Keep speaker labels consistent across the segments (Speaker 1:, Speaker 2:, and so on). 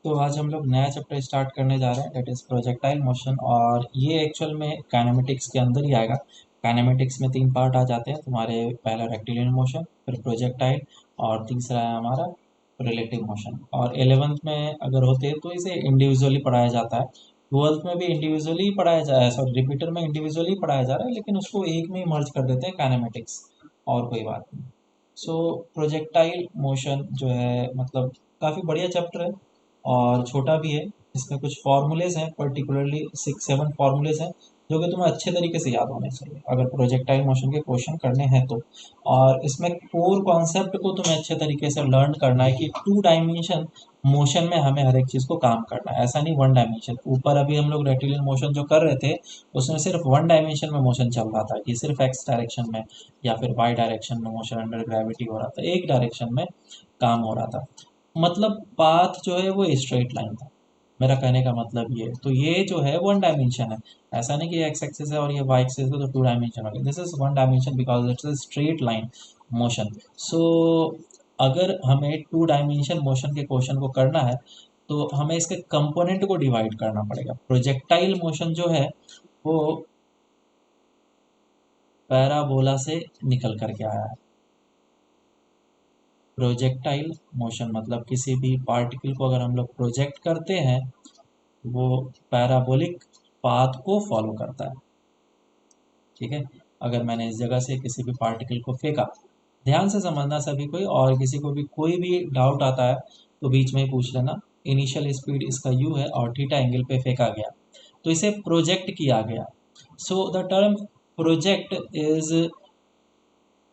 Speaker 1: तो आज हम लोग नया चैप्टर स्टार्ट करने जा रहे हैं, दैट इज़ प्रोजेक्टाइल मोशन। और ये एक्चुअल में काइनेमेटिक्स के अंदर ही आएगा। काइनेमेटिक्स में 3 पार्ट आ जाते हैं तुम्हारे, पहला रेक्टिलिनियर मोशन, फिर प्रोजेक्टाइल, और तीसरा है हमारा रिलेटिव मोशन। और 11th में अगर होते हैं तो इसे इंडिविजुअली पढ़ाया जाता है, 12th में भी इंडिविजुअली पढ़ाया जा रहा है, सॉरी रिपीटर में इंडिविजुअली पढ़ाया जा रहा है, लेकिन उसको एक में ही मर्ज कर देते हैं काइनेमेटिक्स, और कोई बात नहीं। सो प्रोजेक्टाइल मोशन जो है मतलब काफ़ी बढ़िया चैप्टर है और छोटा भी है। इसमें कुछ फार्मूलेज हैं, पर्टिकुलरली 6-7 फार्मूलेज हैं जो कि तुम्हें अच्छे तरीके से याद होने चाहिए अगर प्रोजेक्टाइल मोशन के क्वेश्चन करने हैं तो। और इसमें कोर कॉन्सेप्ट को तुम्हें अच्छे तरीके से लर्न करना है कि 2 डायमेंशन मोशन में हमें हर एक चीज़ को काम करना है, ऐसा नहीं 1 डायमेंशन। ऊपर अभी हम लोग रेक्टिलियन मोशन जो कर रहे थे उसमें सिर्फ 1 डायमेंशन में मोशन चल रहा था कि सिर्फ एक्स डायरेक्शन में या फिर वाई डायरेक्शन में मोशन अंडर ग्रेविटी हो रहा था, एक डायरेक्शन में काम हो रहा था। मतलब पाथ जो है वो स्ट्रेट लाइन था, मेरा कहने का मतलब ये है। तो ये जो है 1 डायमेंशन है, ऐसा नहीं कि एक्स एक्सिस है और ये वाई एक्सिस है तो 2 डायमेंशन हो गया। This is 1 dimension because it's a straight line motion. So अगर हमें 2 डायमेंशन मोशन के क्वेश्चन को करना है तो हमें इसके कंपोनेंट को डिवाइड करना पड़ेगा। प्रोजेक्टाइल मोशन जो है वो पैराबोला से निकल करके आया है। प्रोजेक्टाइल मोशन मतलब किसी भी पार्टिकल को अगर हम लोग प्रोजेक्ट करते हैं वो पैराबोलिक पाथ को फॉलो करता है। ठीक है, अगर मैंने इस जगह से किसी भी पार्टिकल को फेंका, ध्यान से समझना सभी कोई, और किसी को भी कोई भी डाउट आता है तो बीच में ही पूछ लेना। इनिशियल स्पीड इसका u है और थीटा एंगल पे फेंका गया तो इसे प्रोजेक्ट किया गया। So the term project is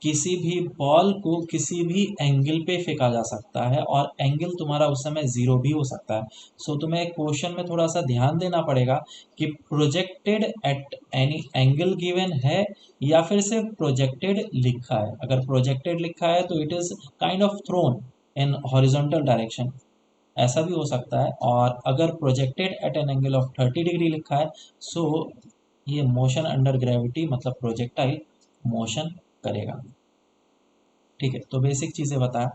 Speaker 1: किसी भी बॉल को किसी भी एंगल पे फेंका जा सकता है और एंगल तुम्हारा उस समय ज़ीरो भी हो सकता है। सो तुम्हें क्वेश्चन में थोड़ा सा ध्यान देना पड़ेगा कि projected at any angle given है या फिर सिर्फ प्रोजेक्टेड लिखा है। अगर प्रोजेक्टेड लिखा है तो it is kind of thrown in horizontal direction, ऐसा भी हो सकता है। और अगर projected at an angle of 30 degree लिखा है सो ये मोशन अंडर ग्रेविटी मतलब प्रोजेक्टाइल मोशन करेगा। ठीक है, तो बेसिक चीज़ें बताया।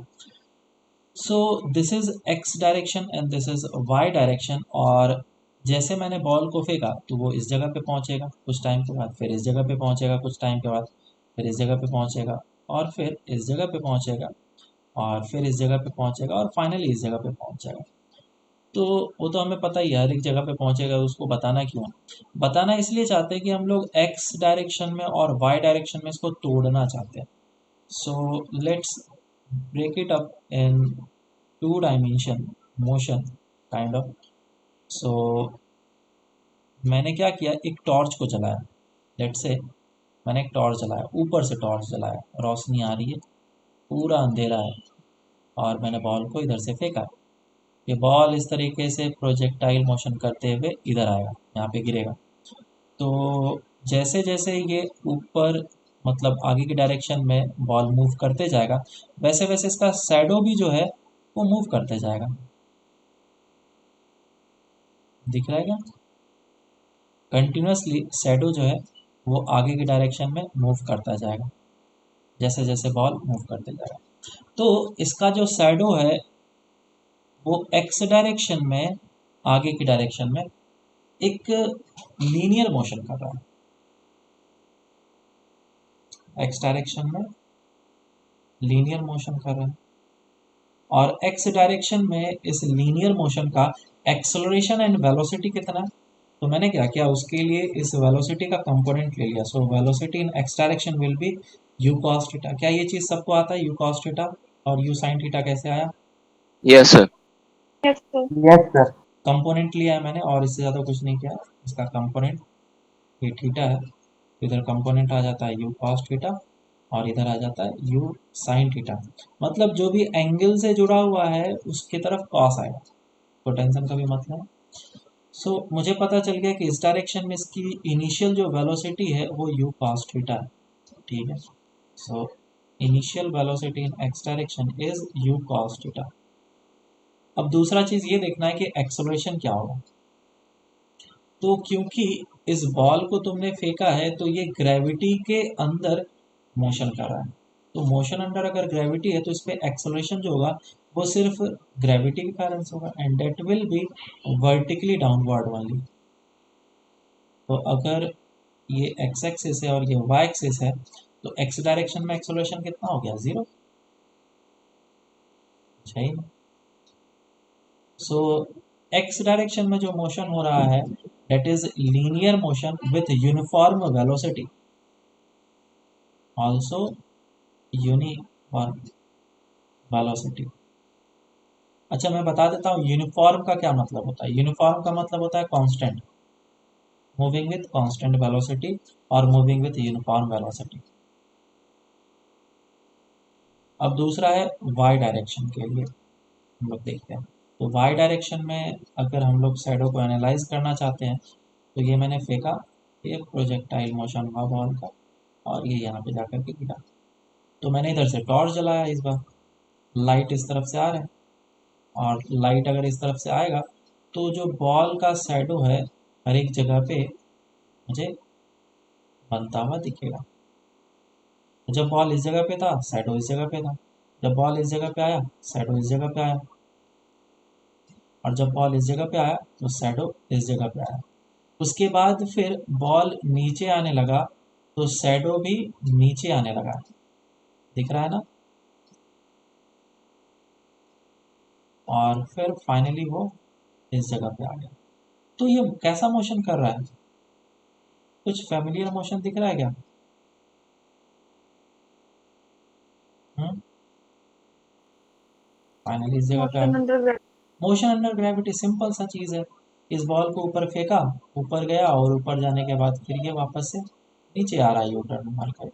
Speaker 1: So this is X direction and this is Y direction. और जैसे मैंने बॉल को फेंका तो वो इस जगह पे पहुंचेगा कुछ टाइम के बाद, फिर इस जगह पे पहुंचेगा कुछ टाइम के बाद, फिर इस जगह पे पहुंचेगा, और फिर इस जगह पे पहुंचेगा, और फिर इस जगह पे पहुंचेगा, और फाइनली इस जगह पे पहुंच जाएगा। तो वो तो हमें पता ही है, हर एक जगह पे पहुंचेगा, उसको बताना क्यों? बताना इसलिए चाहते हैं कि हम लोग एक्स डायरेक्शन में और वाई डायरेक्शन में इसको तोड़ना चाहते हैं। So let's break it up in 2 dimension motion kind of. So मैंने क्या किया, एक टॉर्च को जलाया। लेट्स से मैंने एक टॉर्च जलाया, ऊपर से टॉर्च जलाया, रोशनी आ रही है, पूरा अंधेरा है, और मैंने बॉल को इधर से फेंका। ये बॉल इस तरीके से प्रोजेक्टाइल मोशन करते हुए इधर आएगा, यहाँ पे गिरेगा। तो जैसे जैसे ये ऊपर मतलब आगे की डायरेक्शन में बॉल मूव करते जाएगा वैसे वैसे इसका शैडो भी जो है वो मूव करते जाएगा। दिख रहा है क्या? कंटिन्यूसली शैडो जो है वो आगे की डायरेक्शन में मूव करता जाएगा जैसे जैसे बॉल मूव करते जाएगा। तो इसका जो शैडो है वो एक्स डायरेक्शन में, आगे की डायरेक्शन में एक लीनियर मोशन कर रहा है, एक्स डायरेक्शन में लीनियर मोशन कर रहा है। और एक्स डायरेक्शन में इस लीनियर मोशन का एक्सेलरेशन एंड वेलोसिटी कितना है? तो मैंने क्या किया, उसके लिए इस वेलोसिटी का कंपोनेंट ले लिया। So velocity in X direction will be you cos theta. क्या ये चीज़ सबको आता है, यू कॉस थीटा और यू साइन थीटा कैसे आया?
Speaker 2: Yes sir.
Speaker 3: Yes sir.
Speaker 4: Yes sir.
Speaker 1: Component लिया है मैंने और इससे ज़्यादा कुछ नहीं किया। इसका कंपोनेंट ये थीटा है, इधर कंपोनेंट आ जाता है यू कॉस थीटा और इधर आ जाता है यू साइन थीटा। मतलब जो भी एंगल से जुड़ा हुआ है उसकी तरफ कॉस आएगा, तो टेंशन का भी मतलब। सो मुझे पता चल गया कि इस डायरेक्शन में इसकी इनिशियल जो वेलोसिटी है वो यू कॉस थीटा है। ठीक है, so initial velocity in X direction is you cos theta. अब दूसरा चीज़ ये देखना है कि एक्सेलरेशन क्या होगा। तो क्योंकि इस बॉल को तुमने फेंका है तो ये ग्रेविटी के अंदर मोशन कर रहा है, तो मोशन अंडर अगर ग्रेविटी है तो इस पर एक्सेलरेशन जो होगा वो सिर्फ ग्रेविटी के कारण से होगा, and that will B vertically downward वाली। तो अगर ये एक्स एक्सिस है और ये वाई एक्सिस है, तो एक्स डायरेक्शन में एक्सेलरेशन कितना हो गया? 0। सही। सो एक्स डायरेक्शन में जो मोशन हो रहा है that is linear motion with uniform velocity, also uniform velocity. अच्छा, मैं बता देता हूँ यूनिफॉर्म का क्या मतलब होता है। यूनिफॉर्म का मतलब होता है constant, moving with constant velocity और मूविंग विथ यूनिफॉर्म वेलोसिटी। अब दूसरा है वाई डायरेक्शन के लिए, हम लोग देखते हैं। तो वाई डायरेक्शन में अगर हम लोग शैडो को एनालाइज करना चाहते हैं, तो ये मैंने फेंका, एक प्रोजेक्टाइल मोशन हुआ बॉल का, और ये यहाँ पे जाकर के गिरा। तो मैंने इधर से टॉर्च जलाया, इस बार लाइट इस तरफ से आ रहा है, और लाइट अगर इस तरफ से आएगा तो जो बॉल का शैडो है हर एक जगह पे मुझे बनता हुआ दिखेगा। जब बॉल इस जगह पे था, शैडो इस जगह पे था। जब बॉल इस जगह पे आया, शैडो इस जगह पे आया। और जब बॉल इस जगह पे आया तो शैडो इस जगह पे आया। उसके बाद फिर बॉल नीचे आने लगा तो शैडो भी नीचे आने लगा। दिख रहा है ना? और फिर फाइनली वो इस जगह पे आ गया। तो ये कैसा मोशन कर रहा है? कुछ फैमिलियर मोशन दिख रहा है क्या? फाइनली इस जगह पे आ
Speaker 2: मोशन
Speaker 1: गया।
Speaker 2: Under gravity.
Speaker 1: Motion under gravity simple सा चीज है। इस बॉल को ऊपर फेंका, ऊपर गया, और ऊपर जाने के बाद फिर ये वापस से नीचे आ रहा है, यू टर्न मार कर।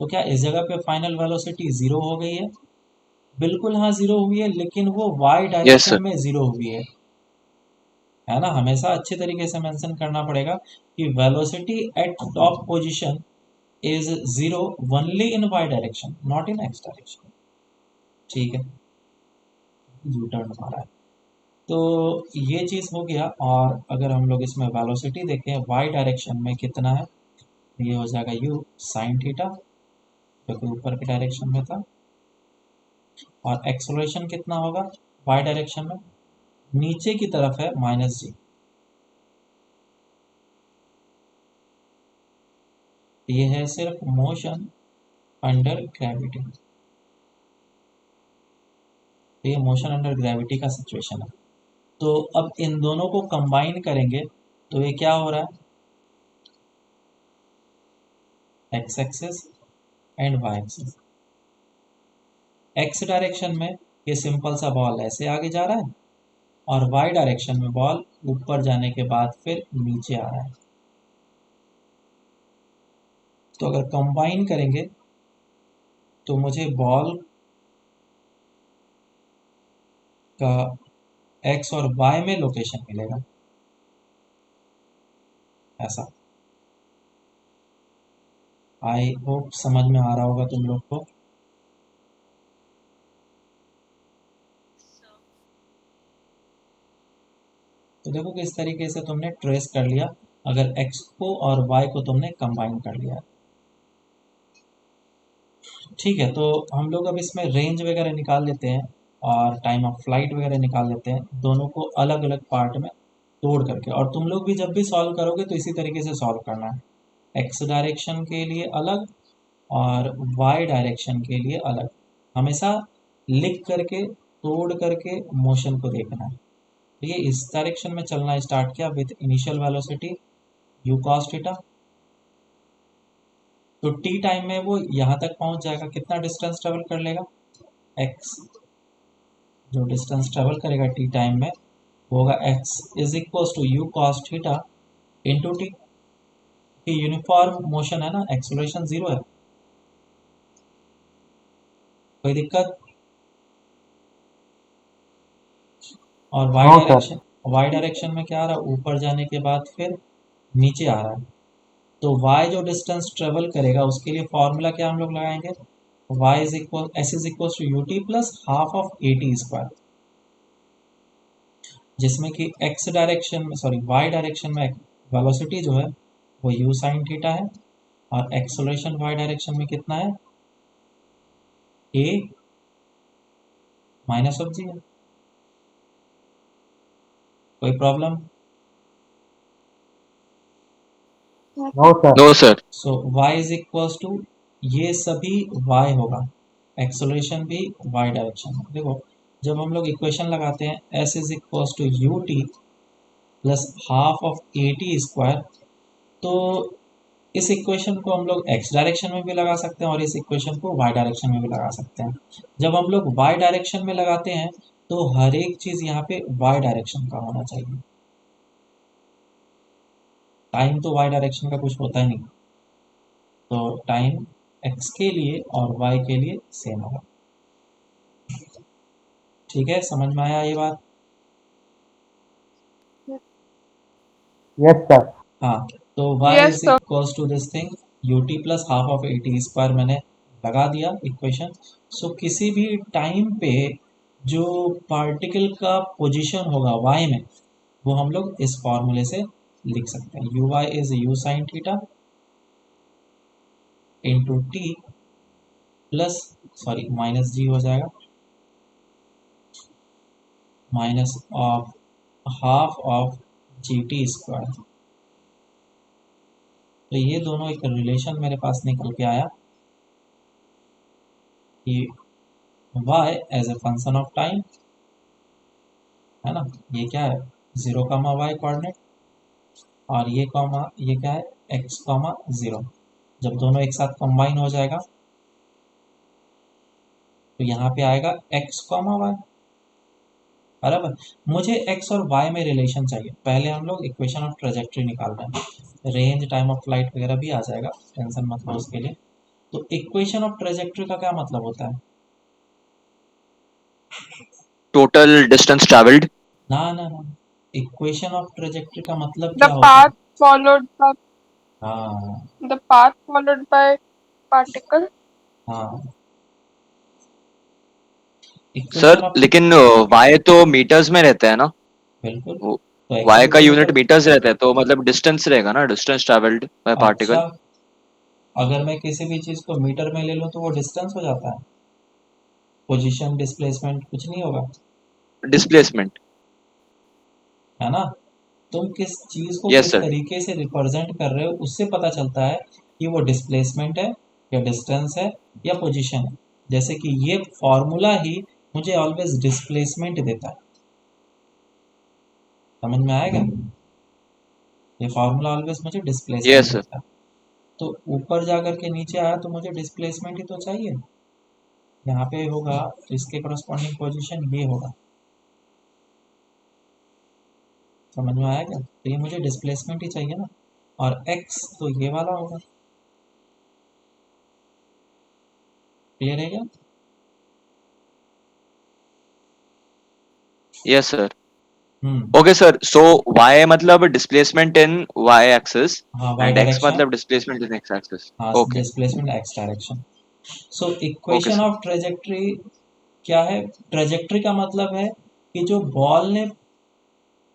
Speaker 1: तो क्या इस जगह पे फाइनल वेलोसिटी 0 हो गई है? बिल्कुल हाँ, 0 हुई है, लेकिन वो वाई
Speaker 3: यस
Speaker 1: डायरेक्शन
Speaker 3: सर।
Speaker 1: में 0 हुई है ना? हमेशा अच्छे तरीके से मेंशन करना पड़ेगा कि velocity at top position is 0 only in Y direction, not in X direction. ठीक है, यू टर्न मारा है। तो ये चीज़ हो गया। और अगर हम लोग इसमें वेलोसिटी देखें वाई डायरेक्शन में कितना है, ये हो जाएगा यू साइन थीटा, जो कि ऊपर के डायरेक्शन में था। और एक्सेलरेशन कितना होगा वाई डायरेक्शन में? नीचे की तरफ है, -g। ये है सिर्फ मोशन अंडर ग्रेविटी। तो ये मोशन अंडर ग्रेविटी का सिचुएशन है। तो अब इन दोनों को कंबाइन करेंगे तो ये क्या हो रहा है? X axis and Y axis. X direction में ये सिंपल सा बॉल ऐसे आगे जा रहा है, और वाई डायरेक्शन में बॉल ऊपर जाने के बाद फिर नीचे आ रहा है। तो अगर कंबाइन करेंगे तो मुझे बॉल का एक्स और वाई में लोकेशन मिलेगा, ऐसा। आई होप समझ में आ रहा होगा तुम लोग को। तो देखो किस तरीके से तुमने ट्रेस कर लिया, अगर एक्स को और वाई को तुमने कंबाइन कर लिया। ठीक है, तो हम लोग अब इसमें रेंज वगैरह निकाल लेते हैं और टाइम ऑफ फ्लाइट वगैरह निकाल लेते हैं, दोनों को अलग अलग पार्ट में तोड़ करके। और तुम लोग भी जब भी सॉल्व करोगे तो इसी तरीके से सॉल्व करना है, एक्स डायरेक्शन के लिए अलग और वाई डायरेक्शन के लिए अलग। हमेशा लिख करके तोड़ करके मोशन को देखना है। तो ये इस डायरेक्शन में चलना स्टार्ट किया with initial velocity you cos theta. तो टी टाइम में वो यहाँ तक पहुँच जाएगा, कितना डिस्टेंस ट्रेवल कर लेगा? एक्स। जो डिस्टेंस ट्रेवल करेगा टी टाइम में वो होगा X is equal to u cos theta into T. Uniform motion है ना, एक्सेलरेशन 0 है, कोई दिक्कत? और
Speaker 3: हाँ सर।
Speaker 1: वाई डायरेक्शन में क्या आ रहा है? ऊपर जाने के बाद फिर नीचे आ रहा है। तो y जो डिस्टेंस ट्रेवल करेगा उसके लिए फॉर्मूला क्या हम लोग लगाएंगे? y is equal S is equal to u T plus half of A T square, जिसमें कि x डायरेक्शन में, सॉरी y डायरेक्शन में वेलोसिटी जो है वो u साइन थीटा है, और एक्सेलरेशन y डायरेक्शन में कितना है? a माइनस ऑफ जी है, कोई problem?
Speaker 2: No sir.
Speaker 3: No sir.
Speaker 1: So y is equals to, ये सभी y होगा, एक्सेलरेशन भी y डायरेक्शन में। देखो जब हम लोग इक्वेशन लगाते हैं s is equals to u T plus half of A T square, तो इस इक्वेशन को हम लोग x डायरेक्शन में भी लगा सकते हैं और इस इक्वेशन को y डायरेक्शन में भी लगा सकते हैं। जब हम लोग y डायरेक्शन में लगाते हैं तो हर एक चीज़ यहाँ पे y डायरेक्शन का होना चाहिए। टाइम तो y डायरेक्शन का कुछ होता ही नहीं, तो टाइम x के लिए और y के लिए सेम होगा। ठीक है, समझ में आया ये बात?
Speaker 2: Yes sir.
Speaker 1: हाँ, तो y
Speaker 4: yes
Speaker 1: is
Speaker 4: sir.
Speaker 1: Equals to this thing u T plus half of A T square, मैंने लगा दिया इक्वेशन। सो किसी भी टाइम पे जो पार्टिकल का पोजीशन होगा y में, वो हम लोग इस फॉर्मूले से लिख सकते हैं। U y is u sine theta into t plus, sorry minus g हो जाएगा, minus of half of g t square. तो ये दोनों एक रिलेशन मेरे पास निकल के आया कि y as a function of time, है ना, ये क्या है, 0, y कोऑर्डिनेट, और ये कॉमा ये क्या है, x, 0। जब दोनों एक साथ कंबाइन हो जाएगा तो यहाँ पे आएगा x, y, बराबर। मुझे x और y में रिलेशन चाहिए, पहले हम लोग इक्वेशन ऑफ ट्रेजेक्ट्री निकाल रहे हैं, रेंज टाइम ऑफ फ्लाइट वगैरह भी आ जाएगा, टेंशन मत लो उसके लिए। तो इक्वेशन ऑफ ट्रेजेक्ट्री का क्या मतलब होता है?
Speaker 3: Total distance travelled.
Speaker 1: ना ना ना, इक्वेशन ऑफ ट्रेजेक्ट्री का मतलब
Speaker 4: The
Speaker 1: क्या होता है?
Speaker 4: path followed by
Speaker 1: हाँ
Speaker 4: the path followed by particle.
Speaker 1: हाँ,
Speaker 3: सर
Speaker 1: इक्वेशन ऑफ,
Speaker 3: लेकिन वाई तो मीटर्स में रहता है ना।
Speaker 1: बिल्कुल, तो एक्स
Speaker 3: वाई
Speaker 1: वाई
Speaker 3: का
Speaker 1: दोनों
Speaker 3: यूनिट
Speaker 1: तो,
Speaker 3: मीटर्स रहता है, तो मतलब डिस्टेंस रहेगा ना, डिस्टेंस ट्रैवल्ड बाय
Speaker 1: अच्छा,
Speaker 3: पार्टिकल।
Speaker 1: अगर मैं किसी भी चीज़ को मीटर में ले लूँ तो वो डिस्टेंस हो जाता है, पोजीशन डिस्प्लेसमेंट कुछ नहीं होगा,
Speaker 3: डिस्प्लेसमेंट।
Speaker 1: है ना। तुम किस चीज़ को
Speaker 3: यस
Speaker 1: किस
Speaker 3: सर।
Speaker 1: तरीके से रिप्रेजेंट कर रहे हो उससे पता चलता है कि वो डिस्प्लेसमेंट है या डिस्टेंस है या पोजीशन है। जैसे कि ये फॉर्मूला ही मुझे ऑलवेज डिस्प्लेसमेंट देता है, समझ में आएगा? ये फॉर्मूला ऑलवेज मुझे डिस्प्लेसमेंट
Speaker 3: यस सर।
Speaker 1: देता है। तो ऊपर जा कर के नीचे आया तो मुझे डिस्प्लेसमेंट ही तो चाहिए, यहाँ पे होगा तो इसके करस्पॉन्डिंग पोजीशन ये होगा, समझ में आया क्या? तो ये मुझे डिस्प्लेसमेंट ही चाहिए ना, और x तो ये वाला होगा। क्लियर है क्या?
Speaker 3: Yes sir.
Speaker 1: Hmm,
Speaker 3: okay sir, so y मतलब डिस्प्लेसमेंट इन वाई एक्सिस
Speaker 1: हाँ वाई
Speaker 3: एंड एक्स
Speaker 1: डायरेक्शन,
Speaker 3: मतलब डिस्प्लेसमेंट इन एक्स एक्सिस।
Speaker 1: हाँ
Speaker 3: okay.
Speaker 1: Displacement x direction. So
Speaker 3: okay
Speaker 1: equation
Speaker 3: sir.
Speaker 1: Of trajectory क्या है? ट्रेजेक्ट्री का मतलब है कि जो बॉल ने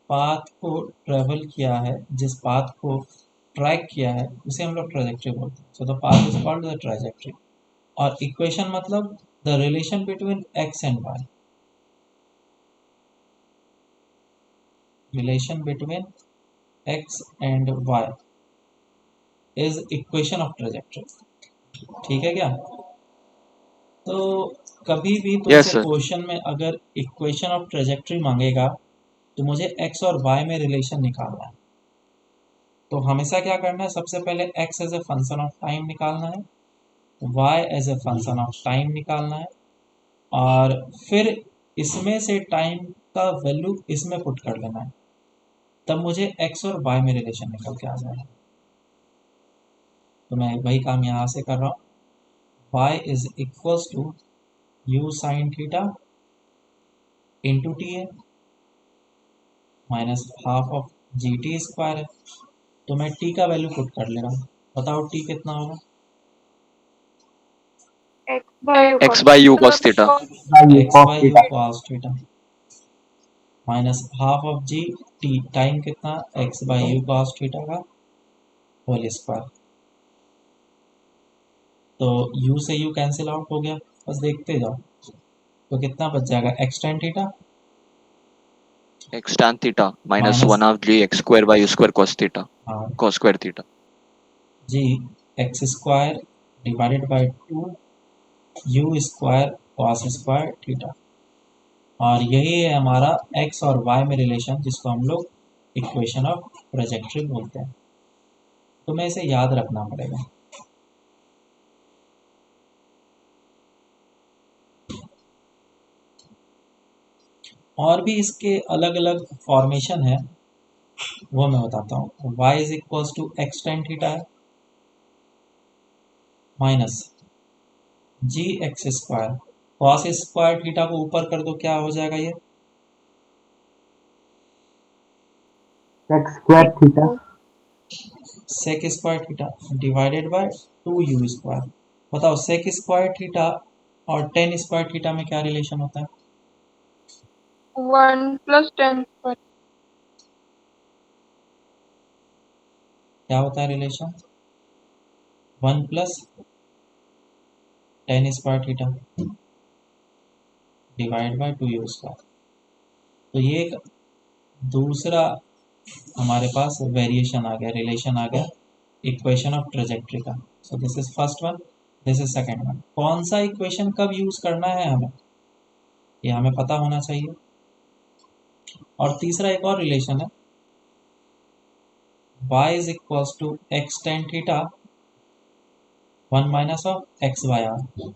Speaker 1: पाथ को ट्रेवल किया है, जिस पाथ को ट्रैक किया है, उसे हम लोग ट्रेजेक्ट्री बोलते हैं। So the path is called the trajectory. और इक्वेशन मतलब the relation between x and y, relation between x and y is equation of trajectory. ठीक है क्या? तो कभी भी
Speaker 3: यस
Speaker 1: तुमसे
Speaker 3: सर।
Speaker 1: क्वेश्चन में अगर इक्वेशन ऑफ ट्रेजेक्ट्री मांगेगा तो मुझे एक्स और वाई में रिलेशन निकालना है। तो हमेशा क्या करना है, सबसे पहले x as a function of time निकालना है, y as a function of time निकालना है, और फिर इसमें से टाइम का वैल्यू इसमें पुट कर लेना है, तब मुझे एक्स और वाई में रिलेशन निकल के आ जाएगा। तो मैं वही काम यहाँ से कर रहा हूँ, y is equals to u sine theta into t है, minus half of g t square है। तो मैं टी का वैल्यू पुट कर ले रहा हूँ, बताओ टी कितना होगा?
Speaker 4: X by u
Speaker 3: x by u cos theta.
Speaker 2: ये
Speaker 1: x
Speaker 2: cos
Speaker 1: by u
Speaker 2: theta.
Speaker 1: Cos theta minus half of g t, time कितना, x by u cos theta का होल स्क्वायर। तो u से u कैंसिल आउट हो गया, बस देखते जाओ, तो कितना बच जाएगा x tan theta
Speaker 3: x tan theta minus
Speaker 1: minus
Speaker 3: 1 half g x square by u square cos theta
Speaker 1: हाँ
Speaker 3: cos square theta.
Speaker 1: G x square divided by two u square cos square theta. और यही है हमारा x और Y में relation जिसको हम लोग इक्वेशन ऑफ ट्रेजेक्टरी बोलते हैं। तो मैं इसे याद रखना पड़ेगा। और भी इसके अलग अलग फॉर्मेशन है, वो मैं बताता हूँ। y is equals to x tan theta है minus g x square cos square theta को ऊपर कर दो, क्या हो जाएगा ये
Speaker 2: sec square theta
Speaker 1: sec square theta divided by two u square. बताओ सेक स्क्वायर थीटा और टेन स्क्वायर थीटा में क्या रिलेशन होता है?
Speaker 4: 1 plus 10 square.
Speaker 1: क्या होता है relation? One plus tan square theta divide bye two u square. तो ये एक दूसरा हमारे पास वेरिएशन आ गया, रिलेशन आ गया इक्वेशन ऑफ ट्रेजेक्ट्री का। सो this is first one, this is second one. कौन सा इक्वेशन कब यूज करना है हमें, ये हमें पता होना चाहिए। और तीसरा एक और रिलेशन है, y is equals to x tan theta one minus of x by R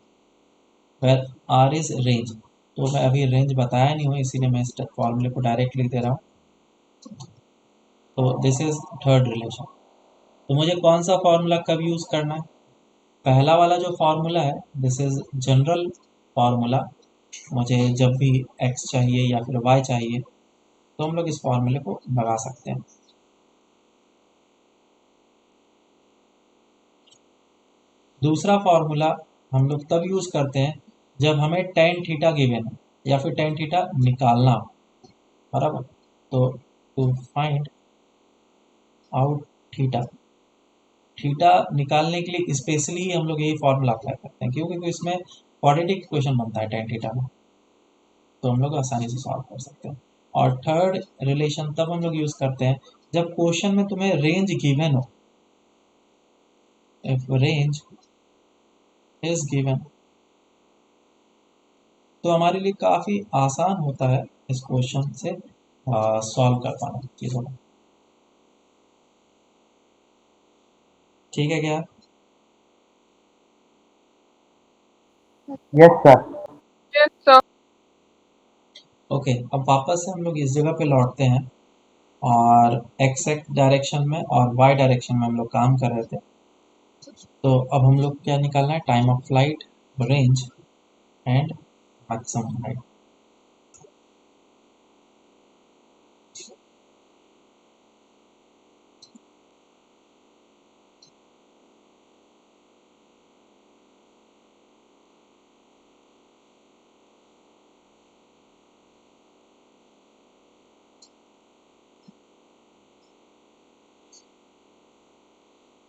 Speaker 1: where R is range. तो मैं अभी रेंज बताया नहीं हूँ, इसीलिए मैं इस फॉर्मूले को डायरेक्ट लिख दे रहा हूँ। तो दिस इज थर्ड रिलेशन। तो मुझे कौन सा फॉर्मूला कब यूज करना है? पहला वाला जो फॉर्मूला है दिस इज जनरल फॉर्मूला। मुझे जब भी x चाहिए या फिर y चाहिए तो हम लोग इस फॉर्मूले को लगा सकते हैं। दूसरा फॉर्मूला हम लोग तब यूज करते हैं जब हमें टेन थीटा गिवन है या फिर टेन थीटा निकालना हो, बराबर। तो to find out theta, theta निकालने के लिए स्पेशली हम लोग यही फॉर्मूला अप्लाई करते हैं, क्योंकि इसमें क्वाड्रेटिक इक्वेशन बनता है टेन थीटा में, तो हम लोग आसानी से सॉल्व कर सकते हैं। और थर्ड रिलेशन तब हम लोग यूज करते हैं जब क्वेश्चन में तुम्हें रेंज गिवन हो। इफ रेंज इज गिवन तो हमारे लिए काफी आसान होता है इस क्वेश्चन से सॉल्व कर पाना चीजों को। ठीक है क्या?
Speaker 2: Yes sir.
Speaker 4: Yes, sir.
Speaker 1: Okay, अब वापस से हम लोग इस जगह पे लौटते हैं और एक्स एक्स डायरेक्शन में और वाई डायरेक्शन में हम लोग काम कर रहे थे। तो अब हम लोग क्या निकालना है? Time of flight, range and maximum height.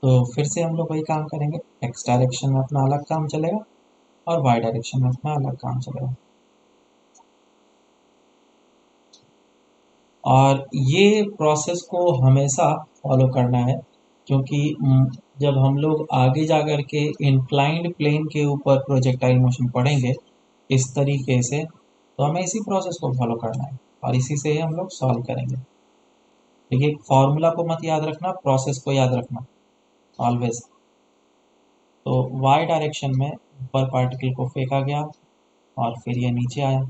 Speaker 1: तो फिर से हम लोग वही काम करेंगे, एक्स डायरेक्शन में अपना अलग काम चलेगा और वाई डायरेक्शन में अपना अलग काम चलेगा। और ये प्रोसेस को हमेशा फॉलो करना है, क्योंकि जब हम लोग आगे जा कर के इंक्लाइंड प्लेन के ऊपर प्रोजेक्टाइल मोशन पढ़ेंगे इस तरीके से, तो हमें इसी प्रोसेस को फॉलो करना है और इसी से ही हम लोग सॉल्व करेंगे। देखिए, फॉर्मूला को मत याद रखना, प्रोसेस को याद रखना ऑलवेज। तो वाई डायरेक्शन में ऊपर पार्टिकल को फेंका गया और फिर ये नीचे आया।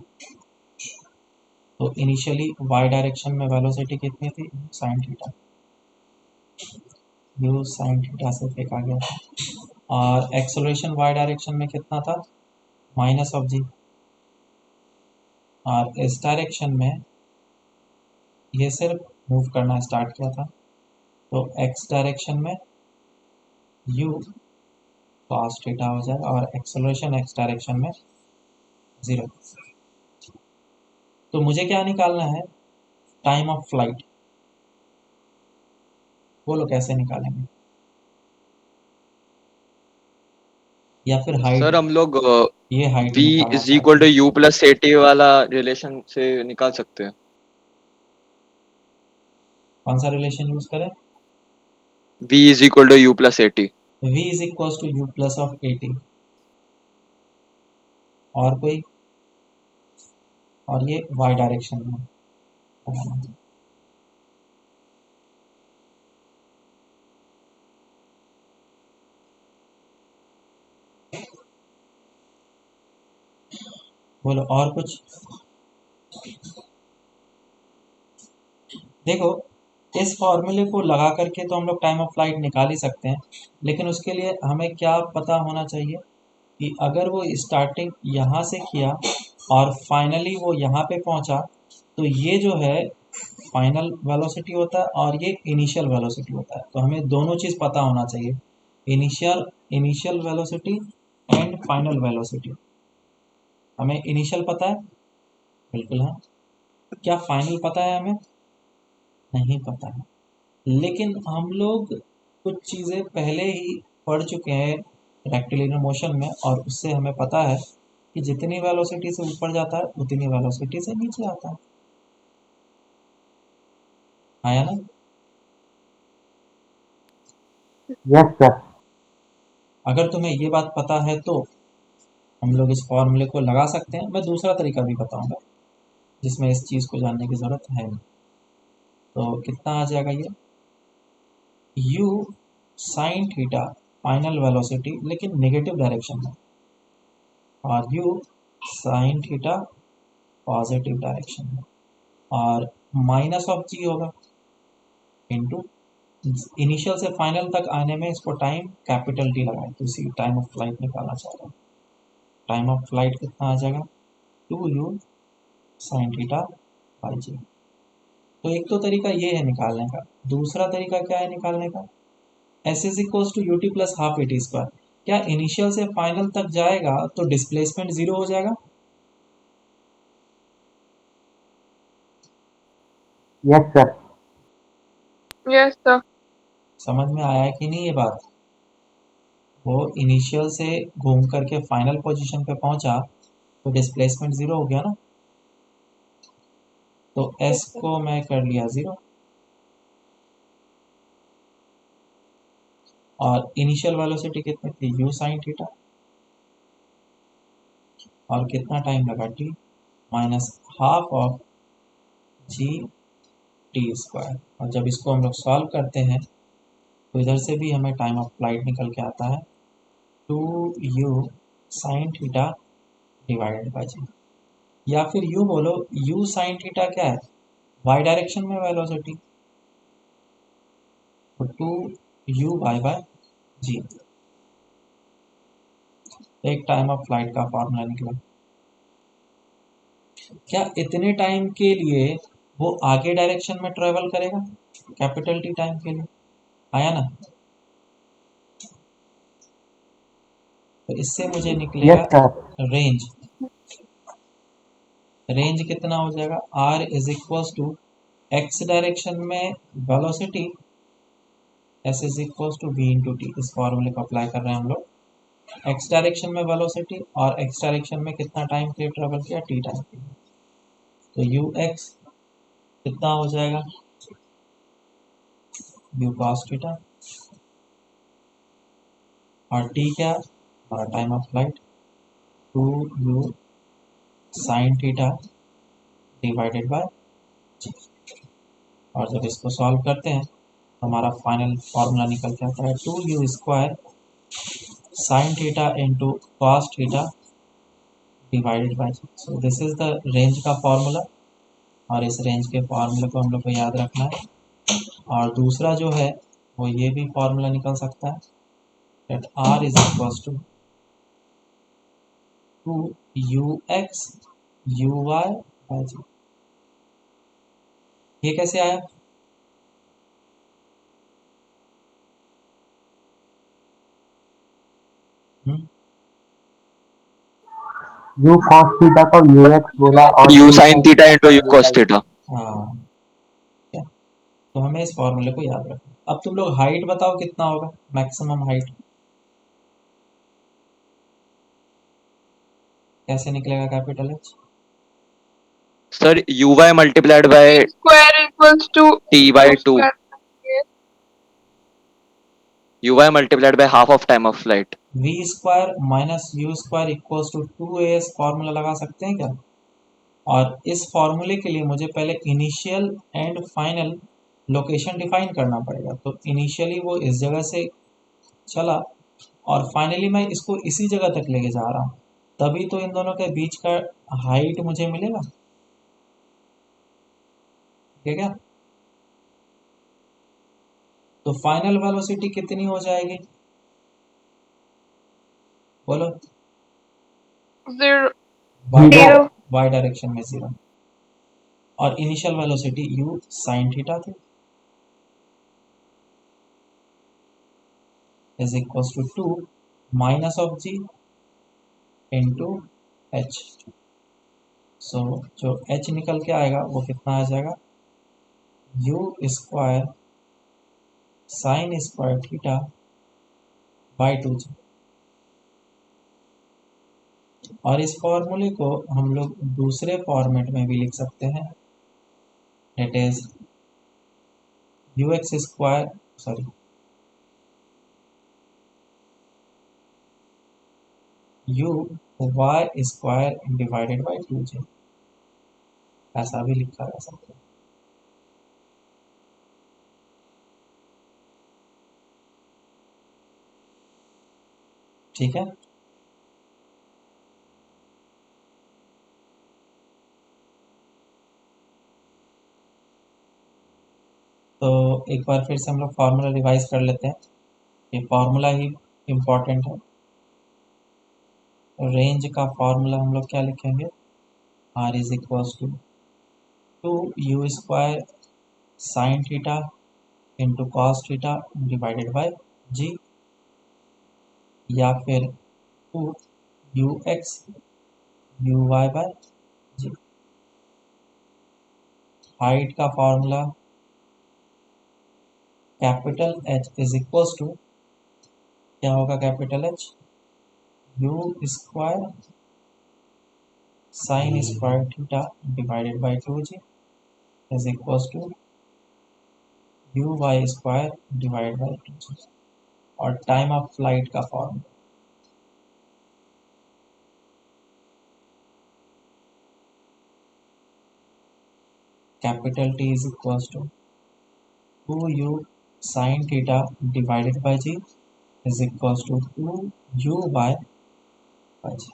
Speaker 1: तो इनिशियली वाई डायरेक्शन में वेलोसिटी कितनी थी? Sine theta, you sine theta से फेंका गया था। और एक्सेलरेशन वाई डायरेक्शन में कितना था? माइनस ऑफ जी। और इस डायरेक्शन में ये सिर्फ मूव करना स्टार्ट किया था, तो एक्स डायरेक्शन में यू कॉस थीटा हो जाएगा और एक्सेलरेशन एक्स डायरेक्शन में 0। तो मुझे क्या निकालना है? Time of flight. बोलो कैसे निकालेंगे? या फिर हाइट,
Speaker 3: सर हम लोग
Speaker 1: ये हाइट
Speaker 3: v
Speaker 1: निकालना
Speaker 3: इज
Speaker 1: चाहते
Speaker 3: इक्वल टू
Speaker 1: हैं।
Speaker 3: यू प्लस ए टी वाला रिलेशन से निकाल सकते हैं।
Speaker 1: कौन सा रिलेशन यूज करें?
Speaker 3: v is equal to u plus a t.
Speaker 1: v is equal to u plus of A t. और कोई? और ये y डायरेक्शन में। बोलो और कुछ। देखो, इस फॉर्मूले को लगा करके तो हम लोग टाइम ऑफ फ्लाइट निकाल ही सकते हैं, लेकिन उसके लिए हमें क्या पता होना चाहिए कि अगर वो स्टार्टिंग यहाँ से किया और फाइनली वो यहाँ पे पहुँचा, तो ये जो है फाइनल वेलोसिटी होता है और ये इनिशियल वेलोसिटी होता है। तो हमें दोनों चीज़ पता होना चाहिए, initial initial velocity and final velocity. हमें इनिशियल पता है? बिल्कुल है। क्या फाइनल पता है? हमें नहीं पता है। लेकिन हम लोग कुछ चीज़ें पहले ही पढ़ चुके हैं रेक्टिलिनियर मोशन में, और उससे हमें पता है कि जितनी वेलोसिटी से ऊपर जाता है उतनी वेलोसिटी से नीचे आता है। आया ना?
Speaker 2: Yes sir.
Speaker 1: अगर तुम्हें ये बात पता है तो हम लोग इस फॉर्मूले को लगा सकते हैं। मैं दूसरा तरीका भी बताऊंगा जिसमें इस चीज़ को जानने की ज़रूरत है नहीं। तो कितना आ जाएगा ये? u sine theta final velocity, लेकिन नेगेटिव डायरेक्शन में, और u sine theta positive direction में, और माइनस ऑफ जी होगा इनटू इनिशियल से फाइनल तक आने में इसको टाइम कैपिटल टी लगाए, तो इसी टाइम ऑफ फ्लाइट निकालना चाह रहे हैं। टाइम ऑफ फ्लाइट कितना आ जाएगा? 2u साइन थीटा बाई जी। तो एक तो तरीका ये है निकालने का। दूसरा तरीका क्या है निकालने का? S is equal to u T plus half a T square. क्या इनिशियल से फाइनल तक जाएगा तो डिस्प्लेसमेंट जीरो हो जाएगा?
Speaker 2: Yes sir.
Speaker 4: Yes, sir.
Speaker 1: समझ में आया है कि नहीं ये बात? वो इनिशियल से घूम करके फाइनल पोजीशन पे पहुंचा तो डिस्प्लेसमेंट जीरो हो गया ना। तो
Speaker 4: Yes,
Speaker 1: एस
Speaker 4: sir.
Speaker 1: को मैं कर लिया जीरो, और इनिशियल वेलोसिटी कितनी थी? यू साइन थीटा, और कितना टाइम लगा? T minus half of g t square. और जब इसको हम लोग सॉल्व करते हैं तो इधर से भी हमें टाइम ऑफ फ्लाइट निकल के आता है 2u sine theta divided by g. या फिर यू बोलो, u साइन थीटा क्या है? y डायरेक्शन में वेलोसिटी, तो 2u बाई बाय जी। एक टाइम ऑफ फ्लाइट का फॉर्मूला निकला। क्या इतने टाइम के लिए वो आगे डायरेक्शन में ट्रेवल करेगा? कैपिटल टी टाइम के लिए। आया ना? तो इससे मुझे
Speaker 2: यस
Speaker 1: निकलेगा
Speaker 2: सर।
Speaker 1: रेंज। रेंज कितना हो जाएगा? r is equal to x direction में velocity, s is equal to v into t. इस फॉर्मूले को अप्लाई कर रहे हैं हम लोग। एक्स डायरेक्शन में वेलोसिटी और एक्स डायरेक्शन में कितना टाइम के लिए ट्रेवल किया? टी टाइम के लिए। तो यू एक्स कितना हो जाएगा? यू कॉस थीटा, और टी क्या है? हमारा time of flight, 2u sine theta divided by g. और जब इसको सॉल्व करते हैं तो हमारा फाइनल फॉर्मूला निकल के आता है 2u square sine theta into cos theta divided by g. So this is the range का फॉर्मूला, और इस रेंज के फॉर्मूले को हम लोग को याद रखना है। और दूसरा जो है वो ये भी फॉर्मूला निकल सकता है, that r is equals to 2ux uy by g। ये कैसे आया? हम्म?
Speaker 2: यू कॉस थीटा को यू एक्स बोला और
Speaker 3: u
Speaker 2: u
Speaker 3: sine
Speaker 2: sine
Speaker 3: theta
Speaker 2: theta
Speaker 3: into
Speaker 2: को
Speaker 3: u
Speaker 2: u
Speaker 3: cos
Speaker 2: by.
Speaker 3: Theta.
Speaker 1: हाँ, क्या? तो हमें इस फॉर्मूले को याद रखना। अब तुम लोग हाइट बताओ कितना होगा मैक्सिमम हाइट? कैसे निकलेगा capital H?
Speaker 3: Sir uy multiplied by
Speaker 4: Square equals to
Speaker 3: t by
Speaker 4: u
Speaker 3: 2.
Speaker 4: square. Yes.
Speaker 3: uy multiplied by half of time of flight.
Speaker 1: V square minus u square equals to 2as formula लगा सकते हैं क्या? और इस फॉर्मूले के लिए मुझे पहले initial and final location define करना पड़ेगा। तो इनिशियली वो इस जगह से चला और फाइनली मैं इसको इसी जगह तक लेके जा रहा हूँ, तभी तो इन दोनों के बीच का हाइट मुझे मिलेगा। ठीक है क्या? तो फाइनल वेलोसिटी कितनी हो जाएगी बोलो?
Speaker 4: 0.
Speaker 2: Zero.
Speaker 1: वाई डायरेक्शन में 0 और initial velocity u sine theta थी is equal to 2 minus of g into h। So जो h निकल के आएगा वो कितना आ जाएगा? u square sine square theta by 2g। और इस फॉर्मूले को हम लोग दूसरे फॉर्मेट में भी लिख सकते हैं, it is u x square sorry u y square divided by 2j, ऐसा भी लिखा जा सकता है। ठीक है, तो एक बार फिर से हम लोग फार्मूला रिवाइज कर लेते हैं। ये फार्मूला ही इम्पोर्टेंट है। रेंज का फार्मूला हम लोग क्या लिखेंगे? R is equals to 2u square sine theta into cos theta divided by g, या फिर 2ux u y by g. Height का formula capital H is equals to क्या होगा? Capital H u square sine square theta divided by 2g is equals to u y square divide by 2g। और time of flight का formula capital T is equals to 2u sine theta divided by g is equals to 2u by g।